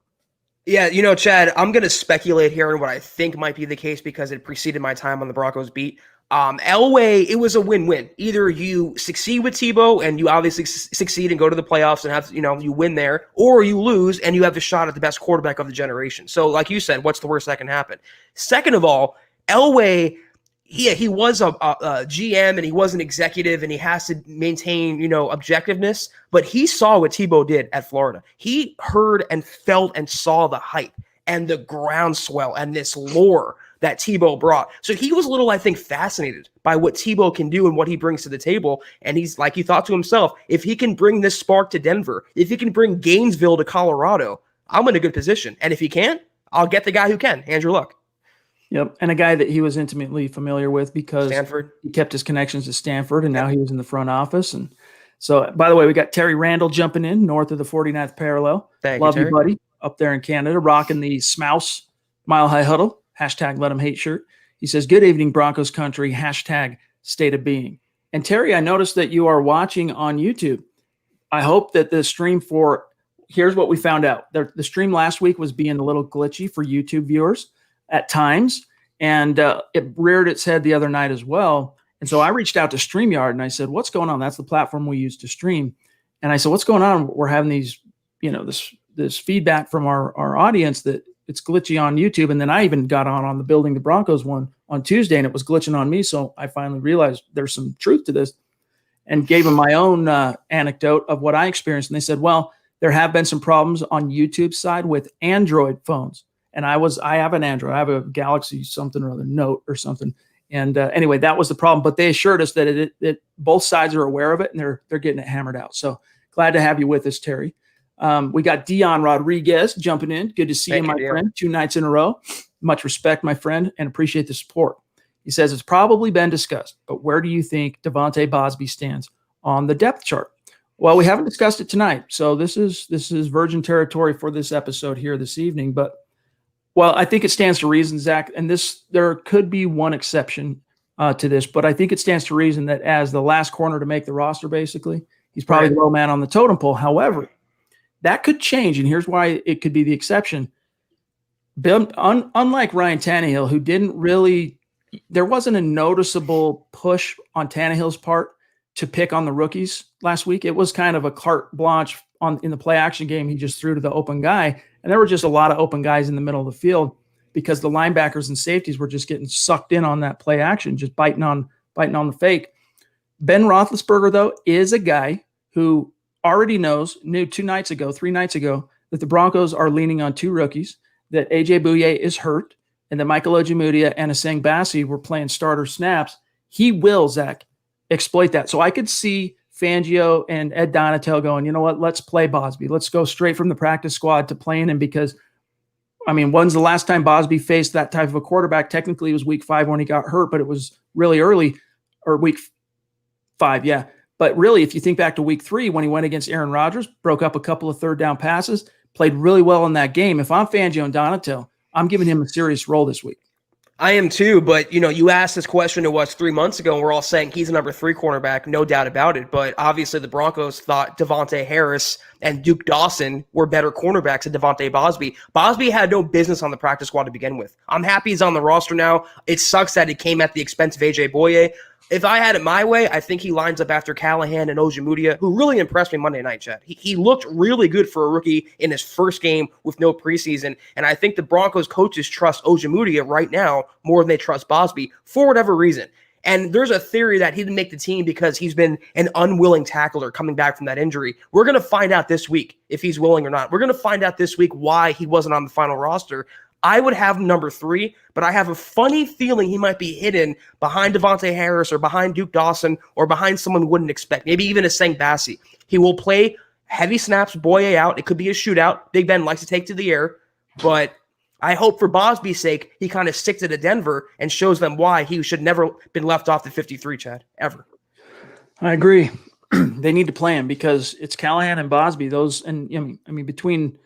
Yeah, Chad, I'm going to speculate here on what I think might be the case because it preceded my time on the Broncos beat. Elway, it was a win-win. Either you succeed with Tebow and you obviously succeed and go to the playoffs and have, you win there, or you lose and you have the shot at the best quarterback of the generation. So like you said, what's the worst that can happen? Second of all, Elway, he was a GM and he was an executive and he has to maintain, objectiveness, but he saw what Tebow did at Florida. He heard and felt and saw the hype and the groundswell and this lore that Tebow brought. So he was a little, I think, fascinated by what Tebow can do and what he brings to the table. And he's like, he thought to himself, if he can bring this spark to Denver, if he can bring Gainesville to Colorado, I'm in a good position. And if he can't, I'll get the guy who can, Andrew Luck. Yep. And a guy that he was intimately familiar with because Stanford. He kept his connections to Stanford, and now he was in the front office. And so, by the way, we got Terry Randall jumping in north of the 49th parallel. Love you, buddy, up there in Canada, rocking the Smouse Mile High Huddle. Hashtag let 'em hate shirt. He says, good evening, Broncos country. Hashtag state of being. And Terry, I noticed that you are watching on YouTube. I hope that the stream here's what we found out. The stream last week was being a little glitchy for YouTube viewers at times. And it reared its head the other night as well. And so I reached out to StreamYard and I said, what's going on? That's the platform we use to stream. And I said, what's going on? We're having these, this feedback from our audience that it's glitchy on YouTube. And then I even got on the Building the Broncos one on Tuesday and it was glitching on me. So I finally realized there's some truth to this and gave them my own anecdote of what I experienced. And they said, well, there have been some problems on YouTube's side with Android phones. And I have an Android. I have a Galaxy something or other Note or something. And anyway, that was the problem. But they assured us that it both sides are aware of it and they're getting it hammered out. So glad to have you with us, Terry. We got Dion Rodriguez jumping in. Good to see you, my friend. 2 nights in a row. Much respect, my friend, and appreciate the support. He says it's probably been discussed, but where do you think Devontae Bosby stands on the depth chart? Well, we haven't discussed it tonight, so this is virgin territory for this episode here this evening. But well, I think it stands to reason, Zach, and there could be one exception to this, but I think it stands to reason that as the last corner to make the roster, basically, he's probably the low man on the totem pole. However, that could change, and here's why it could be the exception. Unlike Ryan Tannehill, who there wasn't a noticeable push on Tannehill's part to pick on the rookies last week. It was kind of a carte blanche in the play action game. He just threw to the open guy, and there were just a lot of open guys in the middle of the field because the linebackers and safeties were just getting sucked in on that play action, just biting on the fake. Ben Roethlisberger, though, is a guy who already knew 3 nights ago, that the Broncos are leaning on 2 rookies, that A.J. Bouye is hurt, and that Michael Ojemudia and Aseng Bassi were playing starter snaps. He will, Zach, exploit that. So I could see Fangio and Ed Donatel going, you know what, let's play Bosby. Let's go straight from the practice squad to playing him because, when's the last time Bosby faced that type of a quarterback? Technically, it was week 5 when he got hurt, but it was really early, or week 5, yeah. But really, if you think back to week 3 when he went against Aaron Rodgers, broke up a couple of third down passes, played really well in that game. If I'm Fangio and Donatel, I'm giving him a serious role this week. I am too, but you asked this question to us 3 months ago, and we're all saying he's a number 3 cornerback, no doubt about it. But obviously, the Broncos thought Devontae Harris and Duke Dawson were better cornerbacks than Devontae Bosby. Bosby had no business on the practice squad to begin with. I'm happy he's on the roster now. It sucks that it came at the expense of AJ Boye. If I had it my way, I think he lines up after Callahan and Ojemudia, who really impressed me Monday night, Chad. He looked really good for a rookie in his first game with no preseason, and I think the Broncos coaches trust Ojemudia right now more than they trust Bosby for whatever reason. And there's a theory that he didn't make the team because he's been an unwilling tackler coming back from that injury. We're going to find out this week if he's willing or not. We're going to find out this week why he wasn't on the final roster. I would have him number 3, but I have a funny feeling he might be hidden behind Devontae Harris or behind Duke Dawson or behind someone we wouldn't expect, maybe even a Sang Bassi. He will play heavy snaps, Boye out. It could be a shootout. Big Ben likes to take to the air, but I hope for Bosby's sake, he kind of sticks it to Denver and shows them why he should never been left off the 53, Chad, ever. I agree. They need to play him because it's Callahan and Bosby. Those, and I mean, between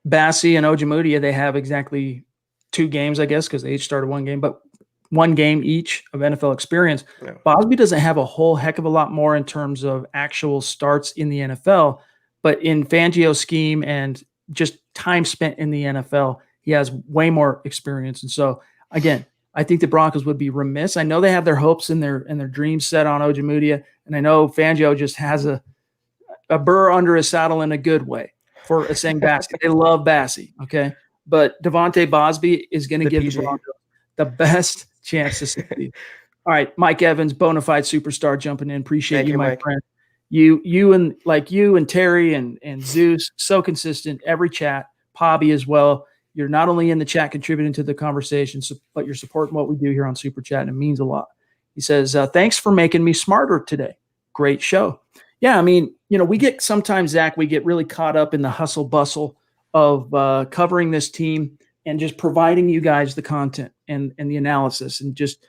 Bassi and Ojemudia, they have exactly 2 games, I guess, because they each started 1 game, but 1 game each of NFL experience. Yeah. Bosby doesn't have a whole heck of a lot more in terms of actual starts in the NFL, but in Fangio's scheme and just time spent in the NFL, he has way more experience. And so, again, I think the Broncos would be remiss. I know they have their hopes and their dreams set on Ojemudia, and I know Fangio just has a burr under his saddle in a good way for a Sang Bassi. They love Bassi, okay? But Devontae Bosby is going to give the Broncos the best chance to succeed. All right, Mike Evans, bona fide superstar, jumping in. Appreciate you, my friend. You and Terry and Zeus, so consistent, every chat. Pobby as well. You're not only in the chat contributing to the conversation, but you're supporting what we do here on Super Chat, and it means a lot. He says, thanks for making me smarter today. Great show. Yeah, I mean, we get sometimes, Zach, we get really caught up in the hustle bustle of covering this team and just providing you guys the content and the analysis. And just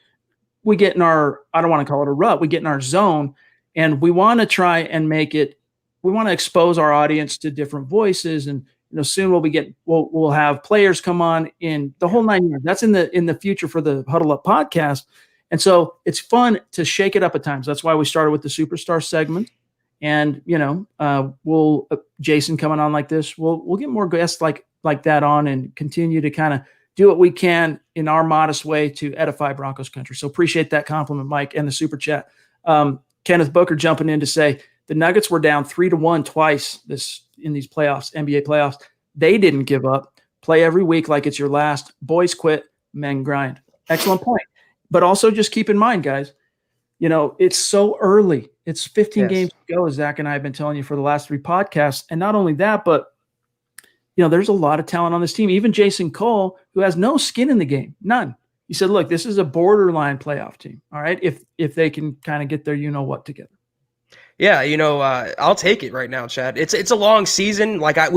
we get in our, I don't want to call it a rut, we get in our zone, and we want to try and we want to expose our audience to different voices. And soon we'll have players come on in the whole 9 years. That's in the future for the Huddle Up podcast. And so it's fun to shake it up at times. That's why we started with the superstar segment. And we'll Jason coming on like this. We'll get more guests like that on and continue to kind of do what we can in our modest way to edify Broncos country. So appreciate that compliment, Mike, and the super chat. Kenneth Booker jumping in to say the Nuggets were down 3-1 twice in these playoffs, NBA playoffs. They didn't give up. Play every week like it's your last. Boys quit, men grind. Excellent point. But also just keep in mind, guys, it's so early. It's 15 games to go, as Zach and I have been telling you for the last 3 podcasts. And not only that, but, there's a lot of talent on this team. Even Jason Cole, who has no skin in the game, none. He said, look, this is a borderline playoff team, all right, if they can kind of get their you-know-what together. Yeah, I'll take it right now, Chad. It's a long season. Like that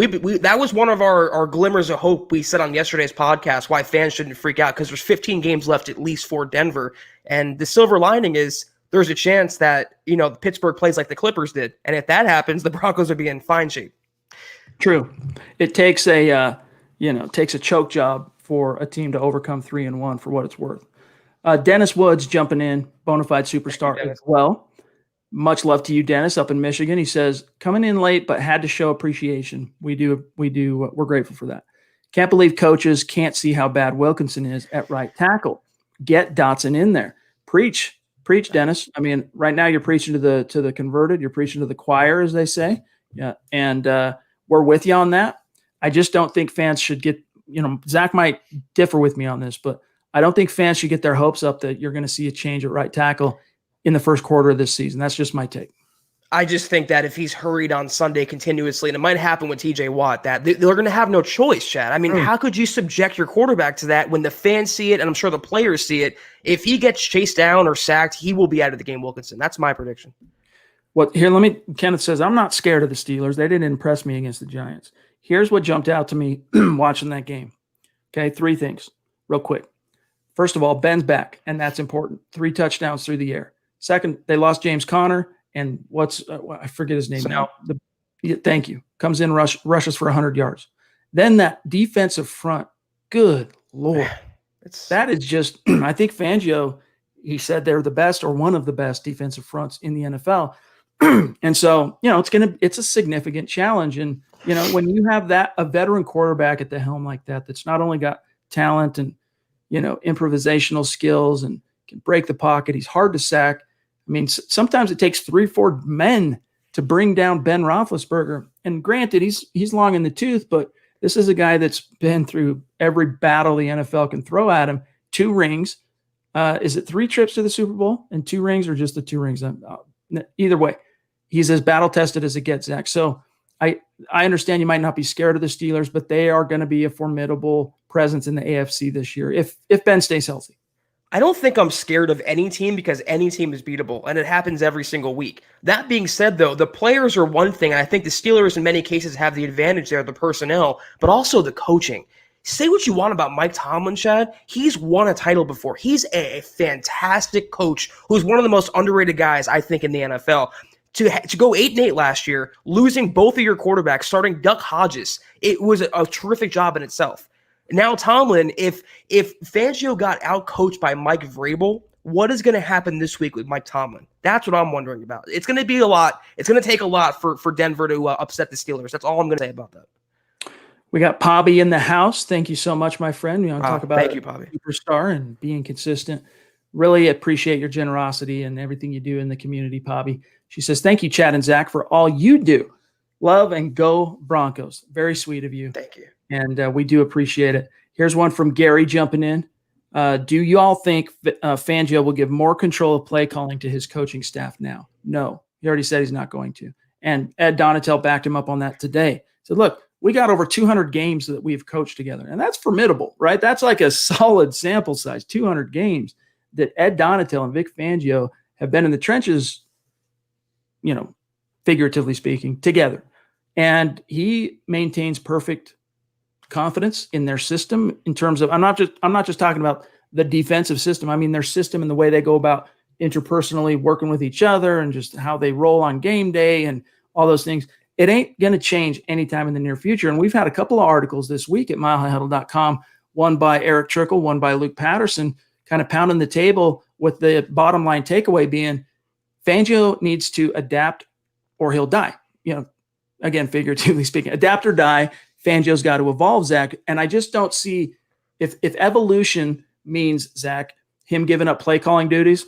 was one of our glimmers of hope we said on yesterday's podcast, why fans shouldn't freak out, because there's 15 games left at least for Denver. And the silver lining is there's a chance that, Pittsburgh plays like the Clippers did. And if that happens, the Broncos would be in fine shape. True. It takes a choke job for a team to overcome 3-1 for what it's worth. Dennis Woods jumping in, bona fide superstar as well. Much love to you, Dennis, up in Michigan. He says, coming in late, but had to show appreciation. We're grateful for that. Can't believe coaches can't see how bad Wilkinson is at right tackle. Get Dotson in there. Preach, Dennis. I mean, right now you're preaching to the converted. You're preaching to the choir, as they say. Yeah. And we're with you on that. I just don't think fans should get, Zach might differ with me on this, but I don't think fans should get their hopes up that you're going to see a change at right tackle in the first quarter of this season. That's just my take. I just think that if he's hurried on Sunday continuously, and it might happen with TJ Watt, that they're going to have no choice, Chad. I mean, how could you subject your quarterback to that when the fans see it, and I'm sure the players see it? If he gets chased down or sacked, he will be out of the game, Wilkinson. That's my prediction. Kenneth says, I'm not scared of the Steelers. They didn't impress me against the Giants. Here's what jumped out to me watching that game. Okay, 3 things real quick. First of all, Ben's back, and that's important. 3 touchdowns through the air. Second, they lost James Conner, and I forget his name now. Thank you. Comes in, rushes for 100 yards. Then that defensive front, good Lord. That is just, I think Fangio, he said they're the best or one of the best defensive fronts in the NFL. And so, it's a significant challenge. And, when you have a veteran quarterback at the helm like that, that's not only got talent and, improvisational skills and can break the pocket, he's hard to sack. I mean, sometimes it takes 3-4 men to bring down Ben Roethlisberger. And granted, he's long in the tooth, but this is a guy that's been through every battle the NFL can throw at him. 2 rings. Is it 3 trips to the Super Bowl and 2 rings, or just the 2 rings? Either way, he's as battle tested as it gets, Zach. So I understand you might not be scared of the Steelers, but they are going to be a formidable presence in the AFC this year if Ben stays healthy. I don't think I'm scared of any team because any team is beatable, and it happens every single week. That being said, though, the players are one thing, and I think the Steelers in many cases have the advantage there, the personnel, but also the coaching. Say what you want about Mike Tomlin, Chad. He's won a title before. He's a fantastic coach who's one of the most underrated guys, I think, in the NFL. To go 8-8 last year, losing both of your quarterbacks, starting Duck Hodges, it was a terrific job in itself. Now Tomlin, if Fangio got outcoached by Mike Vrabel, what is going to happen this week with Mike Tomlin? That's what I'm wondering about. It's going to be a lot. It's going to take a lot for Denver to upset the Steelers. That's all I'm going to say about that. We got Pobby in the house. Thank you so much, my friend. Talk about thank you, Pobby. Superstar and being consistent. Really appreciate your generosity and everything you do in the community, Pobby. She says, thank you, Chad and Zach, for all you do. Love and go Broncos. Very sweet of you. Thank you. And we do appreciate it. Here's one from Gary jumping in. Do you all think Fangio will give more control of play calling to his coaching staff now? No. He already said he's not going to. And Ed Donatel backed him up on that today. He said, look, we got over 200 games that we've coached together. And that's formidable, right? That's like a solid sample size, 200 games that Ed Donatel and Vic Fangio have been in the trenches, figuratively speaking, together. And he maintains perfect confidence in their system in terms of, I'm not just talking about the defensive system. I mean, their system and the way they go about interpersonally working with each other and just how they roll on game day and all those things. It ain't going to change anytime in the near future. And we've had a couple of articles this week at milehighhuddle.com, one by Eric Trickle, one by Luke Patterson, kind of pounding the table with the bottom line takeaway being Fangio needs to adapt or he'll die. Again, figuratively speaking, adapt or die. Fangio's got to evolve, Zach. And I just don't see if evolution means, Zach, him giving up play calling duties,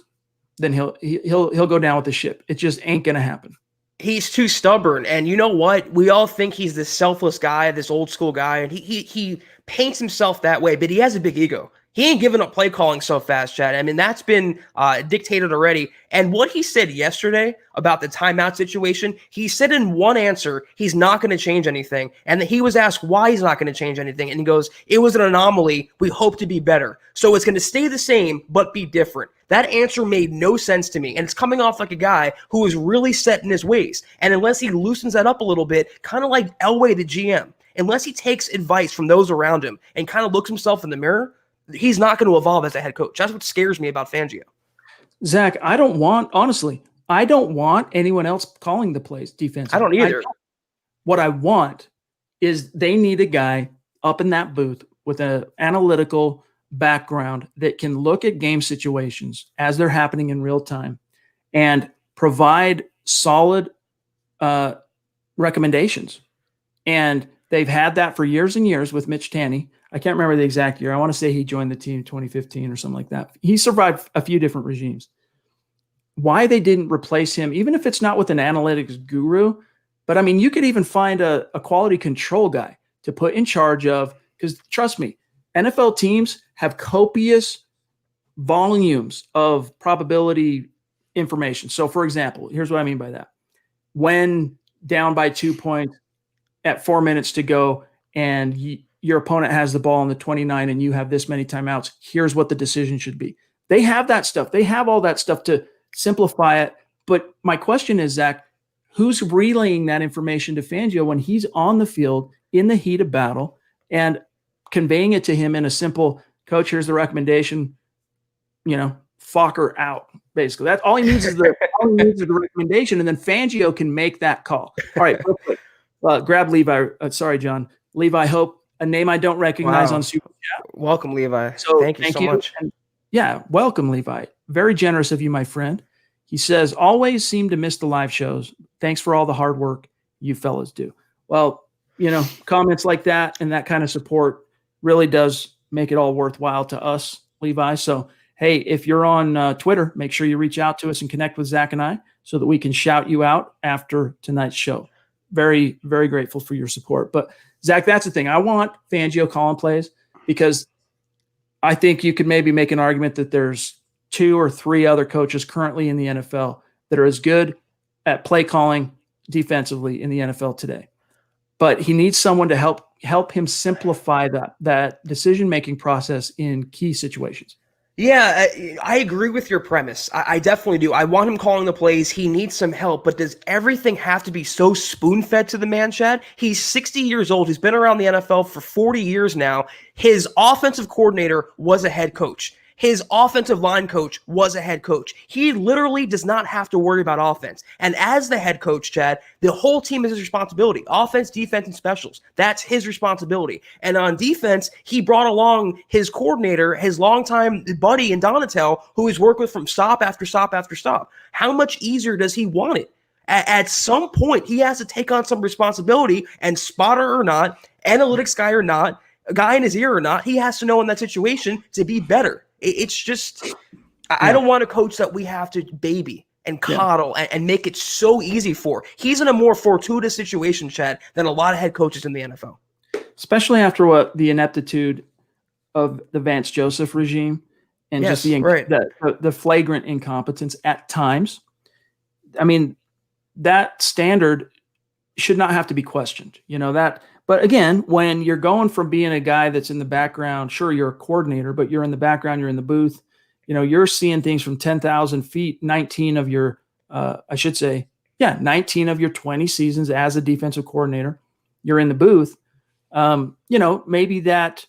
then he'll go down with the ship. It just ain't going to happen. He's too stubborn. And you know what? We all think he's this selfless guy, this old school guy, and he paints himself that way, but he has a big ego. He ain't giving up play calling so fast, Chad. I mean, that's been dictated already. And what he said yesterday about the timeout situation, he said in one answer, he's not going to change anything. And he was asked why he's not going to change anything. And he goes, it was an anomaly. We hope to be better. So it's going to stay the same, but be different. That answer made no sense to me. And it's coming off like a guy who is really set in his ways. And unless he loosens that up a little bit, kind of like Elway, the GM, unless he takes advice from those around him and kind of looks himself in the mirror, he's not going to evolve as a head coach. That's what scares me about Fangio. Zach, I don't want anyone else calling the plays defensively. I don't either. What I want is they need a guy up in that booth with an analytical background that can look at game situations as they're happening in real time and provide solid recommendations. And they've had that for years and years with Mitch Taney. I can't remember the exact year. I want to say he joined the team in 2015 or something like that. He survived a few different regimes. Why they didn't replace him, even if it's not with an analytics guru, but I mean, you could even find a quality control guy to put in charge of, because trust me, NFL teams have copious volumes of probability information. So for example, here's what I mean by that. When down by 2 points at 4 minutes to go and your opponent has the ball on the 29 and you have this many timeouts, here's what the decision should be. They have that stuff. They have all that stuff to simplify it. But my question is, Zach, who's relaying that information to Fangio when he's on the field in the heat of battle and conveying it to him in a simple, coach, here's the recommendation, Fokker out, basically. That's all he needs is the recommendation, and then Fangio can make that call. All right, real quick. Grab Levi. Sorry, John. Levi Hope a name I don't recognize on Super Chat. Welcome, Levi. So thank you so much. And yeah, welcome, Levi. Very generous of you, my friend. He says, always seem to miss the live shows. Thanks for all the hard work you fellas do. Well, comments like that and that kind of support really does make it all worthwhile to us, Levi. So, hey, if you're on Twitter, make sure you reach out to us and connect with Zach and I so that we can shout you out after tonight's show. Very, very grateful for your support. But, Zach, that's the thing. I want Fangio calling plays because I think you could maybe make an argument that there's 2 or 3 other coaches currently in the NFL that are as good at play calling defensively in the NFL today. But he needs someone to help him simplify that decision-making process in key situations. Yeah, I agree with your premise. I definitely do. I want him calling the plays. He needs some help, but does everything have to be so spoon-fed to the man, Chad? He's 60 years old. He's been around the NFL for 40 years now. His offensive coordinator was a head coach. His offensive line coach was a head coach. He literally does not have to worry about offense. And as the head coach, Chad, the whole team is his responsibility. Offense, defense, and specials. That's his responsibility. And on defense, he brought along his coordinator, his longtime buddy in Donatel, who he's worked with from stop after stop after stop. How much easier does he want it? At some point, he has to take on some responsibility, and spotter or not, analytics guy or not, a guy in his ear or not, he has to know in that situation to be better. It's just, I don't want a coach that we have to baby and coddle and make it so easy for. He's in a more fortuitous situation, Chad, than a lot of head coaches in the NFL. Especially after what the ineptitude of the Vance Joseph regime and just the flagrant incompetence at times. I mean, that standard should not have to be questioned. But again, when you're going from being a guy that's in the background, sure, you're a coordinator, but you're in the background, you're in the booth, you're seeing things from 10,000 feet, 19 of your 19 of your 20 seasons as a defensive coordinator, you're in the booth. Maybe that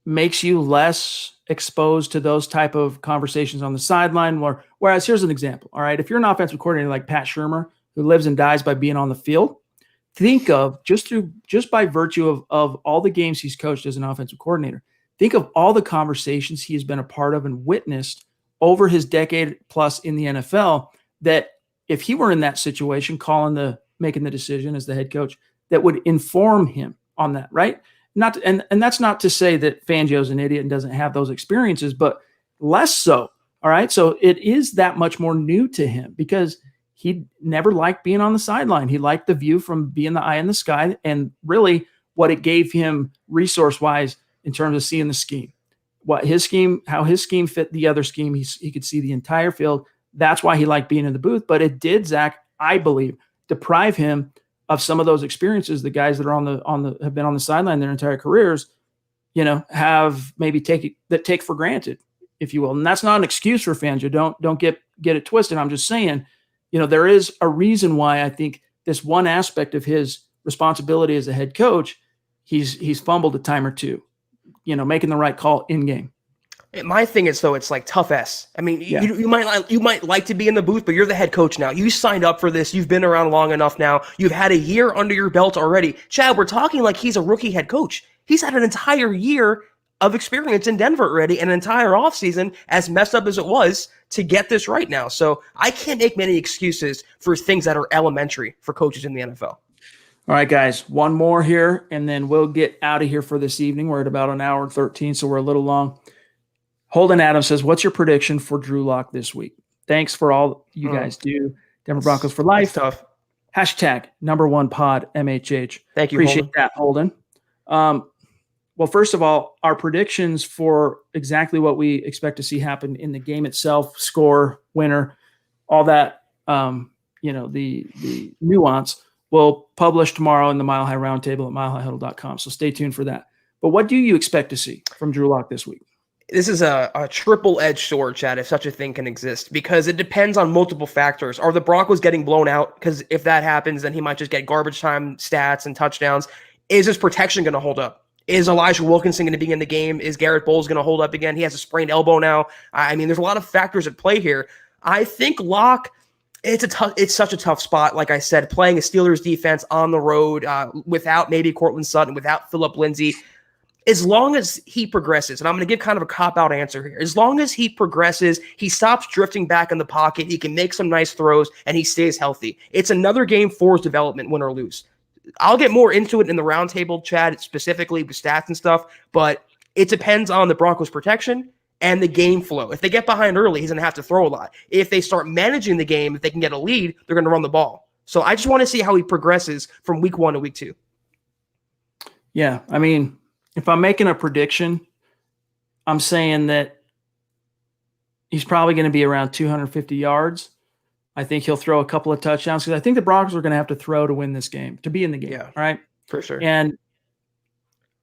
makes you less exposed to those type of conversations on the sideline. Whereas here's an example. All right. If you're an offensive coordinator like Pat Shurmur, who lives and dies by being on the field, think of just by virtue of all the games he's coached as an offensive coordinator, think of all the conversations he has been a part of and witnessed over his decade plus in the NFL, that if he were in that situation, making the decision as the head coach, that would inform him on that, right? And that's not to say that Fangio's an idiot and doesn't have those experiences, but less so. All right. So it is that much more new to him because he never liked being on the sideline. He liked the view from being the eye in the sky, and really what it gave him resource-wise in terms of seeing the scheme, how his scheme fit the other scheme. He could see the entire field. That's why he liked being in the booth. But it did, Zach, I believe, deprive him of some of those experiences. The guys that are have been on the sideline their entire careers, have maybe take for granted, if you will. And that's not an excuse for Fangio. Don't get it twisted. I'm just saying, there is a reason why I think this one aspect of his responsibility as a head coach, he's fumbled a time or two, making the right call in game. My thing is, though, it's like tough S. I mean, you might like to be in the booth, but you're the head coach now. You signed up for this. You've been around long enough now. You've had a year under your belt already. Chad, we're talking like he's a rookie head coach. He's had an entire year of experience in Denver already, an entire offseason, as messed up as it was, to get this right now. So I can't make many excuses for things that are elementary for coaches in the NFL. All right, guys, one more here, and then we'll get out of here for this evening. We're at about an hour and 13, so we're a little long. Holden Adams says, what's your prediction for Drew Lock this week? Thanks for all you guys do. Denver Broncos for life. That's tough. Hashtag #1pod MHH. Thank you, Appreciate that, Holden. Well, first of all, our predictions for exactly what we expect to see happen in the game itself, score, winner, all that, the nuance, will publish tomorrow in the Mile High Roundtable at milehighhuddle.com. So stay tuned for that. But what do you expect to see from Drew Lock this week? This is a triple-edged sword, Chad, if such a thing can exist, because it depends on multiple factors. Are the Broncos getting blown out? Because if that happens, then he might just get garbage time stats and touchdowns. Is his protection going to hold up? Is Elijah Wilkinson going to be in the game? Is Garrett Bowles going to hold up again? He has a sprained elbow now. I mean, there's a lot of factors at play here. I think Locke It's such a tough spot. Like I said, playing a Steelers defense on the road without maybe Cortland Sutton, without Phillip Lindsay. As long as he progresses, and I'm going to give kind of a cop-out answer here. As long as he progresses, he stops drifting back in the pocket, he can make some nice throws, and he stays healthy. It's another game for his development, win or lose. I'll get more into it in the roundtable, Chad, specifically with stats and stuff, but it depends on the Broncos' protection and the game flow. If they get behind early, he's going to have to throw a lot. If they start managing the game, if they can get a lead, they're going to run the ball. So I just want to see how he progresses from week 1 to week 2. Yeah, I mean, if I'm making a prediction, I'm saying that he's probably going to be around 250 yards. I think he'll throw a couple of touchdowns because I think the Broncos are going to have to throw to win this game, to be in the game. Yeah, all right? For sure. And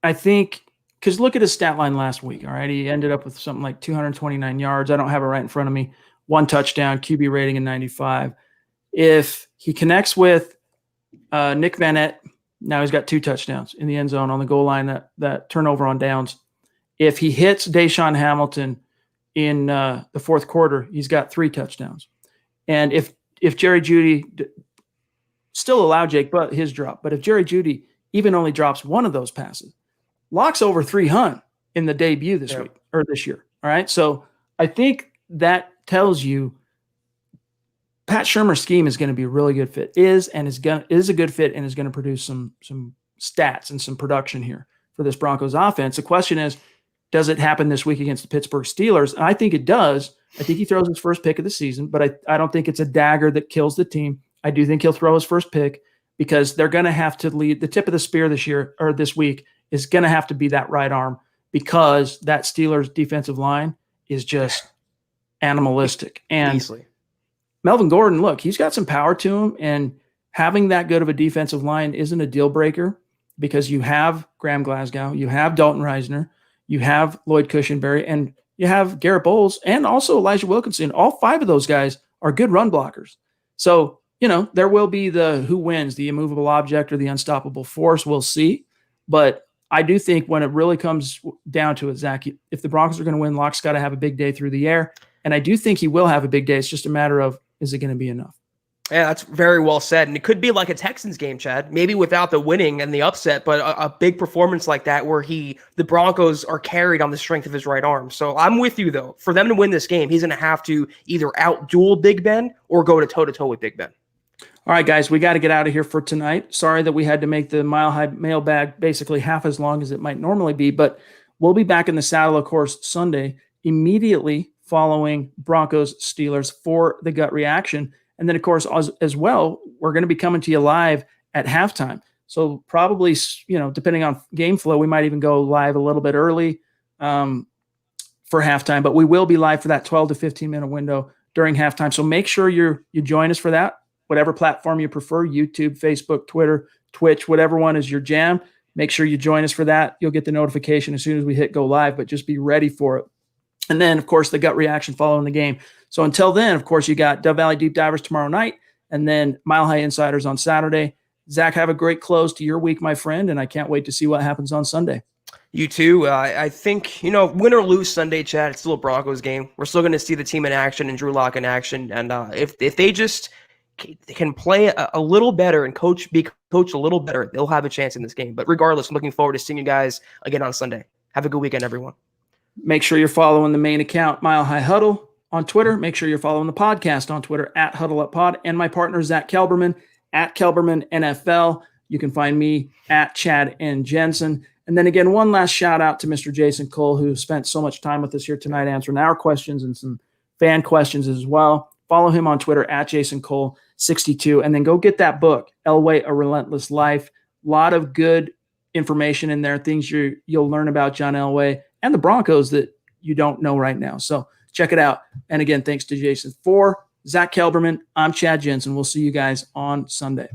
I think because look at his stat line last week. All right. He ended up with something like 229 yards. I don't have it right in front of me. 1 touchdown, QB rating of 95. If he connects with Nick Vannett, now he's got 2 touchdowns in the end zone on the goal line, that turnover on downs. If he hits Deshaun Hamilton in the fourth quarter, he's got 3 touchdowns. And if Jerry Jeudy still allow Jake but his drop, but if Jerry Jeudy even only drops one of those passes, Locke's over 300 in the debut this week or this year. All right. So I think that tells you Pat Shurmur's scheme is going to be a really good fit, is a good fit and is going to produce some stats and some production here for this Broncos offense. The question is, does it happen this week against the Pittsburgh Steelers? And I think it does. I think he throws his first pick of the season, but I don't think it's a dagger that kills the team. I do think he'll throw his first pick because they're going to have to lead. The tip of the spear this week is going to have to be that right arm because that Steelers defensive line is just animalistic. And Easily. Melvin Gordon, look, he's got some power to him, and having that good of a defensive line isn't a deal breaker because you have Graham Glasgow, you have Dalton Reisner, you have Lloyd Cushenberry, and you have Garrett Bowles and also Elijah Wilkinson. All 5 of those guys are good run blockers. So, there will be the who wins, the immovable object or the unstoppable force. We'll see. But I do think when it really comes down to it, Zach, if the Broncos are going to win, Locke's got to have a big day through the air. And I do think he will have a big day. It's just a matter of, is it going to be enough? Yeah, that's very well said. And it could be like a Texans game, Chad, maybe without the winning and the upset, but a big performance like that where the Broncos are carried on the strength of his right arm. So I'm with you, though. For them to win this game, he's going to have to either out-duel Big Ben or go to toe-to-toe with Big Ben. All right, guys, we got to get out of here for tonight. Sorry that we had to make the Mile High mailbag basically half as long as it might normally be, but we'll be back in the saddle, of course, Sunday, immediately following Broncos Steelers for the gut reaction. And then, of course, as well, we're going to be coming to you live at halftime. So probably, depending on game flow, we might even go live a little bit early for halftime. But we will be live for that 12 to 15-minute window during halftime. So make sure you join us for that, whatever platform you prefer, YouTube, Facebook, Twitter, Twitch, whatever one is your jam. Make sure you join us for that. You'll get the notification as soon as we hit go live, but just be ready for it. And then, of course, the gut reaction following the game. So until then, of course, you got Dove Valley Deep Divers tomorrow night and then Mile High Insiders on Saturday. Zach, have a great close to your week, my friend, and I can't wait to see what happens on Sunday. You too. I think, win or lose Sunday, Chad, it's still a Broncos game. We're still going to see the team in action and Drew Lock in action. And if they just can play a little better and be coached a little better, they'll have a chance in this game. But regardless, I'm looking forward to seeing you guys again on Sunday. Have a good weekend, everyone. Make sure you're following the main account, Mile High Huddle, on Twitter. Make sure you're following the podcast on Twitter at Huddle Up Pod, and my partner, Zack Kelberman, at Kelberman NFL. You can find me at Chad and Jensen. And then again, one last shout out to Mr. Jason Cole, who spent so much time with us here tonight answering our questions and some fan questions as well. Follow him on Twitter at Jason Cole 62, and then go get that book, Elway, A Relentless Life. A lot of good information in there, things you'll learn about John Elway and the Broncos that you don't know right now. So check it out. And again, thanks to Jason. For Zack Kelberman, I'm Chad Jensen. We'll see you guys on Sunday.